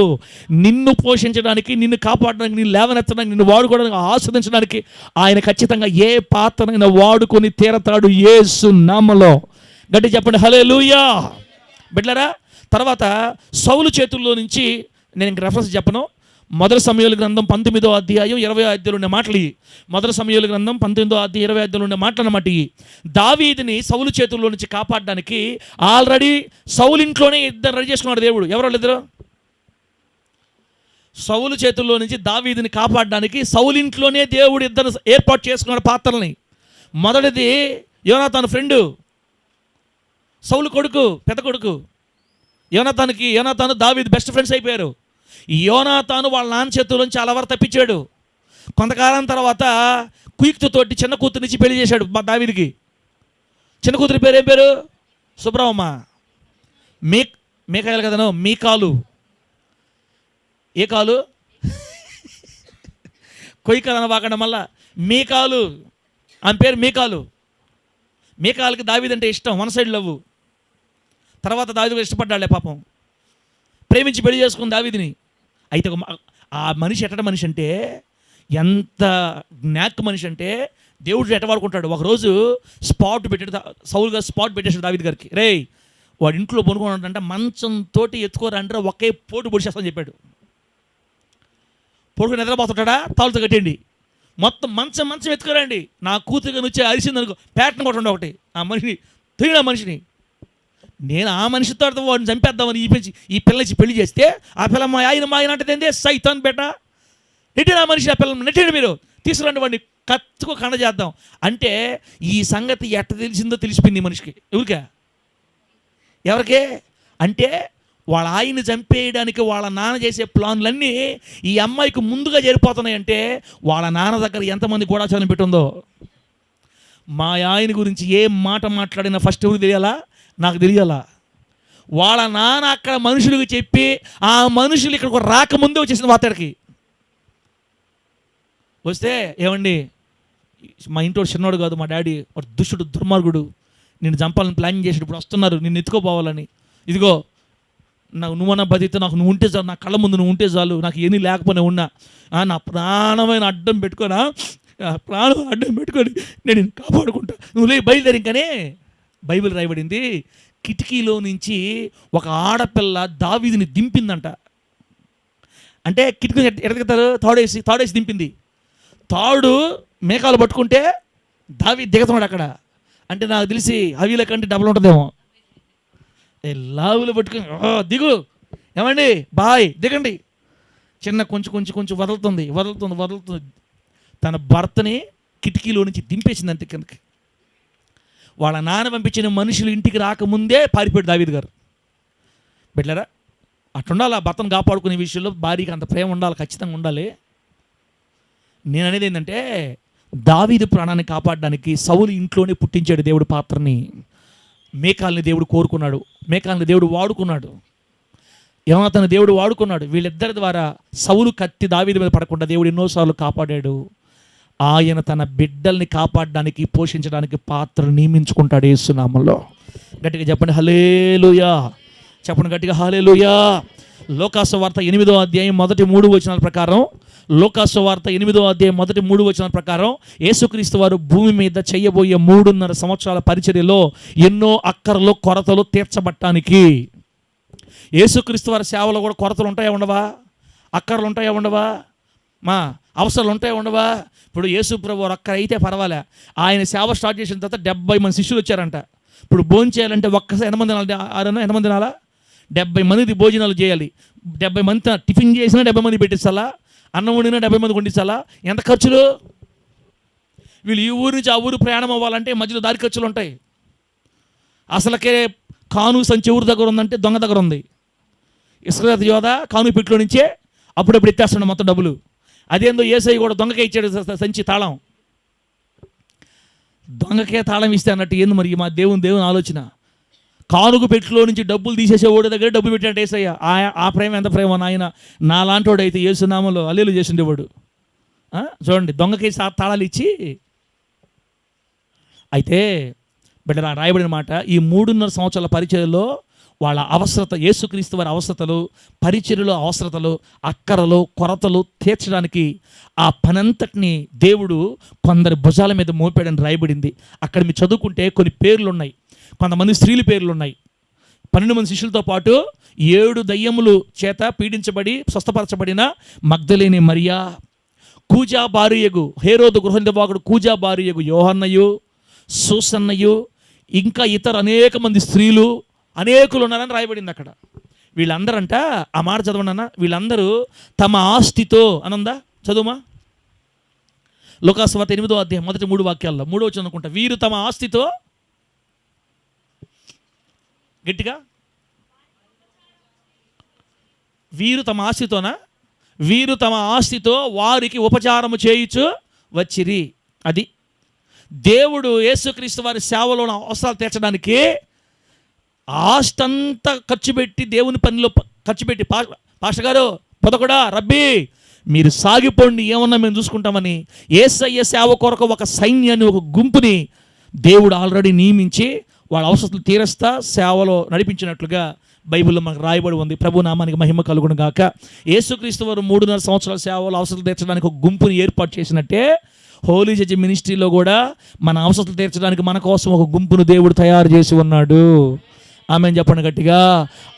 నిన్ను పోషించడానికి, నిన్ను కాపాడడానికి, నిన్ను లేవనెత్తడానికి, నిన్ను వాడుకోవడానికి, ఆస్వాదించడానికి ఆయన ఖచ్చితంగా ఏ పాత్రనైనా వాడుకొని తీరతాడు యేసు నామములో. గట్టి చెప్పండి హల్లెలూయా. బిడ్డలారా, తర్వాత సౌలు చేతుల్లో నుంచి నేను ఇంక రెఫరెన్స్ చెప్పను. మొదటి సమూయేలు గ్రంథం 19వ అధ్యాయం 20వ అధ్యాయంలో ఉండే మాటలు. మొదటి సమూయేలు గ్రంథం 19వ అధ్యాయం 20వ అధ్యాయంలో ఉండే మాటలు అన్నమాట. దావీదుని సౌలు చేతుల్లో నుంచి కాపాడడానికి ఆల్రెడీ సౌలు ఇంట్లోనే ఇద్దరు రెడీ చేసుకున్నాడు దేవుడు. ఎవరు ఇద్దరు? సౌలు చేతుల్లో నుంచి దావీదుని కాపాడడానికి సౌలు ఇంట్లోనే దేవుడు ఇద్దరు ఏర్పాటు చేసుకున్నాడు పాత్రల్ని. మొదటిది యోనాతాను ఫ్రెండు, సౌలు కొడుకు, పెద్ద కొడుకు. యోనాతాను దావీదు బెస్ట్ ఫ్రెండ్స్ అయిపోయారు. యోనాతాను వాళ్ళ నాన్న చేతుల్లోంచి అలవారు తప్పించాడు. కొంతకాలం తర్వాత కుయుక్తుతోటి చిన్న కూతురునిచ్చి పెళ్లి చేశాడు మా దావీదుకి. చిన్న కూతురి పేరు ఏం పేరు? సుబ్రహ్మ. మీకాయలు కదను, మీకాలు. ఏ కాలు? కొయ్యకాలని వాకడం వల్ల మీకాలు. ఆమె పేరు మీకాలు. మీకాలకి దావీదు అంటే ఇష్టం, వన్ సైడ్ లవ్. తర్వాత దావీదు ఇష్టపడ్డాడులే పాపం, ప్రేమించి పెళ్లి చేసుకుని దావీదుని. అయితే ఆ మనిషి ఎట్టడం మనిషి అంటే, ఎంత జ్ఞాక్ మనిషి అంటే దేవుడు ఎట్ట వాడుకుంటాడు. ఒకరోజు స్పాట్ పెట్టాడు, సౌలుగా స్పాట్ పెట్టేశాడు దావీదు గారికి. రే, వాడు ఇంట్లో పనుకున్నాడంటే మంచంతో ఎత్తుకోరంటే ఒకే పోటు పొడిచేస్తామని చెప్పాడు. పొడుకు నిద్రపోతుంటాడా, తాళ్ళతో కట్టండి, మొత్తం మంచం ఎత్తుకోరండి. నా కూతురుగా వచ్చి అరిసింది అనుకో, పేటను కొట్టండి ఒకటి. ఆ మనిషిని తిరిగిన మనిషిని నేను ఆ మనిషితో వాడిని చంపేద్దామని ఈ పిల్లనిచ్చి పెళ్లి చేస్తే, ఆ పిల్ల మా ఆయన అంటే సైతాన్ బేట, నెట్టిన ఆ మనిషి, ఆ పిల్లలు నెట్టండి, మీరు తీసుకురండి వాడిని, కత్తుకు కండ చేద్దాం అంటే. ఈ సంగతి ఎట్ట తెలిసిందో తెలిసిపోయింది ఈ మనిషికి. ఎవరికే అంటే వాళ్ళ ఆయన్ని చంపేయడానికి వాళ్ళ నాన్న చేసే ప్లాన్లన్నీ ఈ అమ్మాయికి ముందుగా జరిపోతున్నాయంటే వాళ్ళ నాన్న దగ్గర ఎంతమంది గూఢాచారం పెట్టుందో. మా ఆయన గురించి ఏ మాట మాట్లాడినా ఫస్ట్ ఎవరికి తెలియాలా? నాకు తెలియాలా? వాళ్ళ నాన్న అక్కడ మనుషులకు చెప్పి ఆ మనుషులు ఇక్కడికి రాకముందే వచ్చేసింది వాతడికి. వస్తే, ఏమండి మా ఇంట్లో చిన్నోడు కాదు మా డాడీ, వాడు దుష్టుడు, దుర్మార్గుడు, నేను చంపాలని ప్లానింగ్ చేసి ఇప్పుడు వస్తున్నారు నిన్ను ఎత్తుకోపోవాలని. ఇదిగో నువ్వన్నా బతికితే నాకు నువ్వు ఉంటే చాలు, నా కళ్ళ ముందు నువ్వు ఉంటే చాలు, నాకు ఏమీ లేకపోయినా ఉన్నా, నా ప్రాణమైన అడ్డం పెట్టుకొని నేను కాపాడుకుంటా, నువ్వు లే బయలుదేరి. ఇంకనే బైబిల్ రాయబడింది, కిటికీలో నుంచి ఒక ఆడపిల్ల దావీదుని దింపిందంట. అంటే కిటికీ ఎడగతారు, తాడేసి దింపింది. తాడు మేకాలు పట్టుకుంటే దావీదు దిగుతున్నాడు అక్కడ. అంటే నాకు తెలిసి హవీల కంటే డబల్ ఉంటుందేమో. లావులు పట్టుకుని దిగు, ఏమండి బాయ్ దిగండి. చిన్న కొంచెం వదులుతుంది. తన భర్తని కిటికీలో నుంచి దింపేసింది అంతే కిందకి. వాళ్ళ నాన్న పంపించిన మనుషులు ఇంటికి రాకముందే పారిపోయాడు దావీదు గారు. బిడ్డలారా, అట్లుండాలి. ఆ భర్తను కాపాడుకునే విషయంలో భార్యకి అంత ప్రేమ ఉండాలి, ఖచ్చితంగా ఉండాలి. నేను అనేది ఏంటంటే, దావీదు ప్రాణాన్ని కాపాడడానికి సౌలు ఇంట్లోనే పుట్టించాడు దేవుడు పాత్రని. మేకాల్ని దేవుడు కోరుకున్నాడు, మేకాల్ని దేవుడు వాడుకున్నాడు, యోనాతాను దేవుడు వాడుకున్నాడు. వీళ్ళిద్దరి ద్వారా సౌలు కత్తి దావీదు మీద పడకుండా దేవుడు ఎన్నోసార్లు కాపాడాడు. ఆయన తన బిడ్డల్ని కాపాడడానికి, పోషించడానికి పాత్రను నియమించుకుంటాడు యేసు నామములో. గట్టిగా చెప్పండి హల్లెలూయా. చెప్పండి గట్టిగా హల్లెలూయా. లోకాసు వార్త 8వ అధ్యాయం మొదటి 3 వచనాల ప్రకారం, లోకాసు వార్త 8వ అధ్యాయం మొదటి 3 వచనాల ప్రకారం యేసుక్రీస్తు వారు భూమి మీద చేయబోయే 3.5 సంవత్సరాల పరిచర్యలో ఎన్నో అక్కరలు, కొరతలు తీర్చబట్టానికి. యేసుక్రీస్తు వారి సేవలో కూడా కొరతలు ఉంటాయా ఉండవా? అక్కర్లు ఉంటాయా ఉండవా? మా అవసరాలు ఉంటాయా ఉండవా? ఇప్పుడు యేసు ప్రభు అక్కర అయితే పర్వాలే, ఆయన సేవ స్టార్ట్ చేసిన తర్వాత 70 మంది శిష్యులు వచ్చారంట. ఇప్పుడు భోజనం చేయాలంటే ఒక్కసారి ఎంతమంది తినాలి? ఎంతమంది తినాలా? 70 మందికి భోజనాలు చేయాలి. 70 మంది టిఫిన్ చేసినా 70 మంది పెట్టించాలా, అన్నం వండినా 70 మంది వండించాలా? ఎంత ఖర్చులు? వీళ్ళు ఈ ఊరు నుంచి ఆ ఊరు ప్రయాణం అవ్వాలంటే మధ్యలో దారి ఖర్చులు ఉంటాయి. అసలుకే కాను సంచి ఊరు దగ్గర ఉందంటే దొంగ దగ్గర ఉంది. ఇస్రాయేల్ యోధ కాను పెట్టులో నుంచే అప్పుడప్పుడు ఎత్తేస్తున్నాడు మొత్తం డబ్బులు. అదేందో యేసయ్య కూడా దొంగకే ఇచ్చాడు సంచి తాళం. దొంగకే తాళం ఇస్తే అన్నట్టు ఏంది మరి మా దేవుని ఆలోచన? కానుగు పెట్టులో నుంచి డబ్బులు తీసేసే ఓడి దగ్గర డబ్బులు పెట్టాడు యేసయ్య. ఆ ప్రేమ ఎంత ప్రేమ నాయన! నాలాంటి వాడు అయితే యేసు నామములో హల్లెలూయా చేసిండేవాడు. చూడండి, దొంగకి తాళాలు ఇచ్చి. అయితే బిడ్డ రాయబడిన మాట, ఈ 3.5 సంవత్సరాల పరిచర్యలో వాళ్ళ అవసరత, యేసుక్రీస్తు వారి అవసరతలు, పరిచర్యలో అవసరతలు, అక్కరలు, కొరతలు తీర్చడానికి ఆ పనంతటిని దేవుడు కొందరి భుజాల మీద మోపాడని రాయబడింది. అక్కడ మీరు చదువుకుంటే కొన్ని పేర్లు ఉన్నాయి, కొంతమంది స్త్రీల పేర్లు ఉన్నాయి. 12 మంది శిష్యులతో పాటు 7 దయ్యములు చేత పీడించబడి స్వస్థపరచబడిన మగ్దలేని మరియా, కూజా భార్యగు హేరోదు గృహనిర్వాహకుడు కూజా భార్యగు యోహన్నయు, సూసన్నయు, ఇంకా ఇతర అనేక మంది స్త్రీలు అనేకులు ఉన్నారని రాయబడింది అక్కడ. వీళ్ళందరంట, ఆ మాట చదవండి అన్న, వీళ్ళందరూ తమ ఆస్తితో అనందా చదువుమా. లోకాసు వార్త 8వ అధ్యాయం మొదటి 3 వాక్యాల్లో 3వ వచనం అనుకుంటా. వీరు తమ ఆస్తితో, గట్టిగా, వీరు తమ ఆస్తితోనా? వీరు తమ ఆస్తితో వారికి ఉపచారము చేయుచు వచ్చిరి. అది దేవుడు యేసుక్రీస్తు వారి సేవలో అవసరాలు తీర్చడానికి ఆస్తంతా ఖర్చు పెట్టి, దేవుని పనిలో ఖర్చు పెట్టి, పాస్టర్ గారు పొదకుడా రబ్బీ మీరు సాగిపోండి, ఏమన్నా మేము చూసుకుంటామని యేసయ్య సేవ కొరకు ఒక సైన్యాన్ని, ఒక గుంపుని దేవుడు ఆల్రెడీ నియమించి వాళ్ళ అవసరాలు తీరుస్తా సేవలో నడిపించినట్లుగా బైబిల్లో మనకు రాయబడి ఉంది. ప్రభు నామానికి మహిమ కలుగును గాక. యేసుక్రీస్తు వారు 3.5 సంవత్సరాల సేవలో అవసరాలు తీర్చడానికి ఒక గుంపుని ఏర్పాటు చేసినట్టే హోలీ చర్చ్ మినిస్ట్రీలో కూడా మన అవసరాలు తీర్చడానికి మన కోసం ఒక గుంపును దేవుడు తయారు చేసి ఉన్నాడు. ఆమెను చెప్పండి గట్టిగా.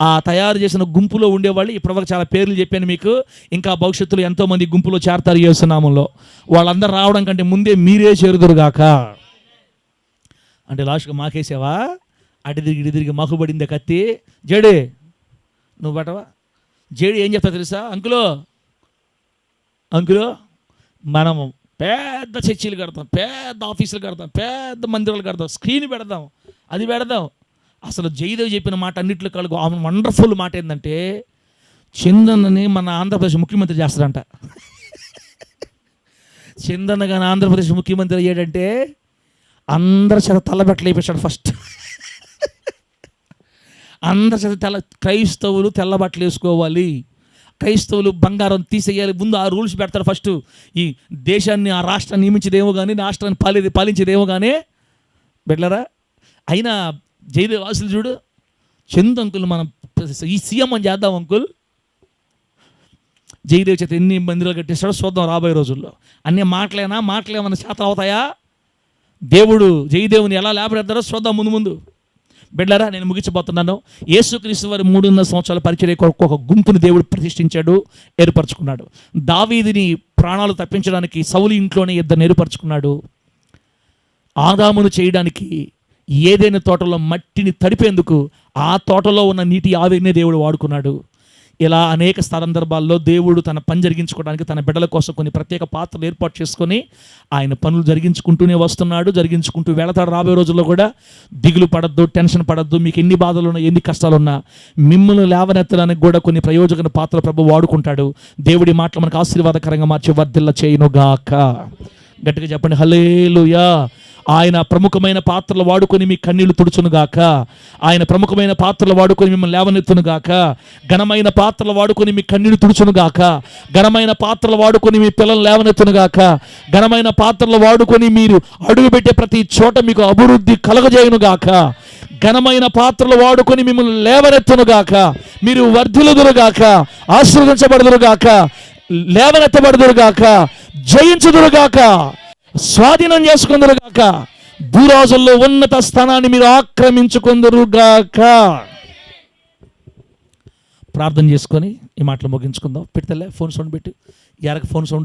ఆ తయారు చేసిన గుంపులో ఉండేవాళ్ళు ఇప్పటివరకు చాలా పేర్లు చెప్పాను మీకు. ఇంకా భవిష్యత్తులో ఎంతోమంది గుంపులో చేరతారు యేసు నామములో. వాళ్ళందరూ రావడం కంటే ముందే మీరే చేరుదురుగాక. అంటే లాస్ట్గా మాకేసావా? అటు తిరిగి మాకు పడిందే కత్తి. జేడి నువ్వు పట్టవా? జేడి ఏం చెప్తా తెలుసా? అంకులు మనం పెద్ద చర్చీలు కడతాం, పెద్ద ఆఫీసులు కడతాం, పెద్ద మందిరాలు కడతాం, స్క్రీన్ పెడదాం, అది పెడదాం. అసలు జయదేవ్ చెప్పిన మాట అన్నింటిలో కలుగు వండర్ఫుల్ మాట ఏంటంటే, చందన్నని మన ఆంధ్రప్రదేశ్ ముఖ్యమంత్రి చేస్తాడంట. చందన్న కానీ ఆంధ్రప్రదేశ్ ముఖ్యమంత్రి అయ్యాడంటే అందరి చేత తల్లబెట్టలు వేయించాడు ఫస్ట్. అందరి చేత క్రైస్తవులు తెల్ల బట్టలు వేసుకోవాలి, క్రైస్తవులు బంగారం తీసేయాలి, ముందు ఆ రూల్స్ పెడతారు ఫస్ట్. ఈ దేశాన్ని, ఆ రాష్ట్రాన్ని నియమించేదేమో కానీ, రాష్ట్రాన్ని పాలించేదేమో కానీ బిడ్డలారా. అయినా జయదేవ్ వాసులు చూడు, చందు అంకుల్ మనం ఈ సీఎం అని చేద్దాం అంకుల్. జయదేవ్ చేత ఎన్ని మందిరాలు కట్టిస్తాడో చూద్దాం రాబోయే రోజుల్లో. అన్నీ మాటలేమన్నా శాతం అవుతాయా? దేవుడు జయదేవుని ఎలా లేపడతారో చూద్దాం ముందు. బిడ్డలారా, నేను ముగించబోతున్నాను. యేసుక్రీస్తు వారి 3.5 సంవత్సరాల పరిచర్య కొరకు ఒక గుంపుని దేవుడు ప్రతిష్ఠించాడు, ఏర్పరచుకున్నాడు. దావీదుని ప్రాణాలు తప్పించడానికి సౌలు ఇంట్లోనే 2 ఏర్పరచుకున్నాడు. ఆదామును చేయడానికి ఏదైనా తోటలో మట్టిని తడిపేందుకు ఆ తోటలో ఉన్న నీటి ఆవిరినే దేవుడు వాడుకున్నాడు. ఇలా అనేక సందర్భాల్లో దేవుడు తన పని జరిగించుకోవడానికి తన బిడ్డల కోసం కొన్ని ప్రత్యేక పాత్రలు ఏర్పాటు చేసుకొని ఆయన పనులు జరిగించుకుంటూనే వస్తున్నాడు, జరిగించుకుంటూ వెళతాడు. రాబోయే రోజుల్లో కూడా దిగులు పడద్దు, టెన్షన్ పడద్దు. మీకు ఎన్ని బాధలు ఉన్నా, ఎన్ని కష్టాలు ఉన్నా మిమ్మల్ని లేవనెత్తడానికి కూడా కొన్ని ప్రయోజన పాత్రలు ప్రభు వాడుకుంటాడు. దేవుడి మాటలు మనకు ఆశీర్వాదకరంగా మార్చి వర్ధిల్ల చేయునుగాక. గట్టిగా చెప్పండి హల్లెలూయా. ఆయన ప్రముఖమైన పాత్రలు వాడుకొని మీ కన్నీళ్లు తుడుచునుగాక. ఆయన ప్రముఖమైన పాత్రలు వాడుకొని మిమ్మల్ని లేవనెత్తునుగాక. ఘనమైన పాత్రలు వాడుకొని మీ కన్నీళ్లు తుడుచునుగాక. ఘనమైన పాత్రలు వాడుకొని మీ పిల్లలు లేవనెత్తునుగాక. ఘనమైన పాత్రలు వాడుకొని మీరు అడుగుపెట్టే ప్రతి చోట మీకు అభివృద్ధి కలగజేయునుగాక. ఘనమైన పాత్రలు వాడుకొని మిమ్మల్ని లేవనెత్తునుగాక. మీరు వర్ధిల్లుదురుగాక, ఆశీర్వదించబడుదురుగాక, లేవనెత్తబడుదురుగాక, జయించుదురుగాక, స్వాధీనం చేసుకుందరుగాక. భూరాజుల్లో ఉన్నత స్థానాన్ని మీరు ఆక్రమించుకుందరుగాక. ప్రార్థన చేసుకొని ఈ మాటలు ముగించుకుందాం. పెడతలే ఫోన్ సౌండ్ పెట్టి, యారకు ఫోన్ సౌండ్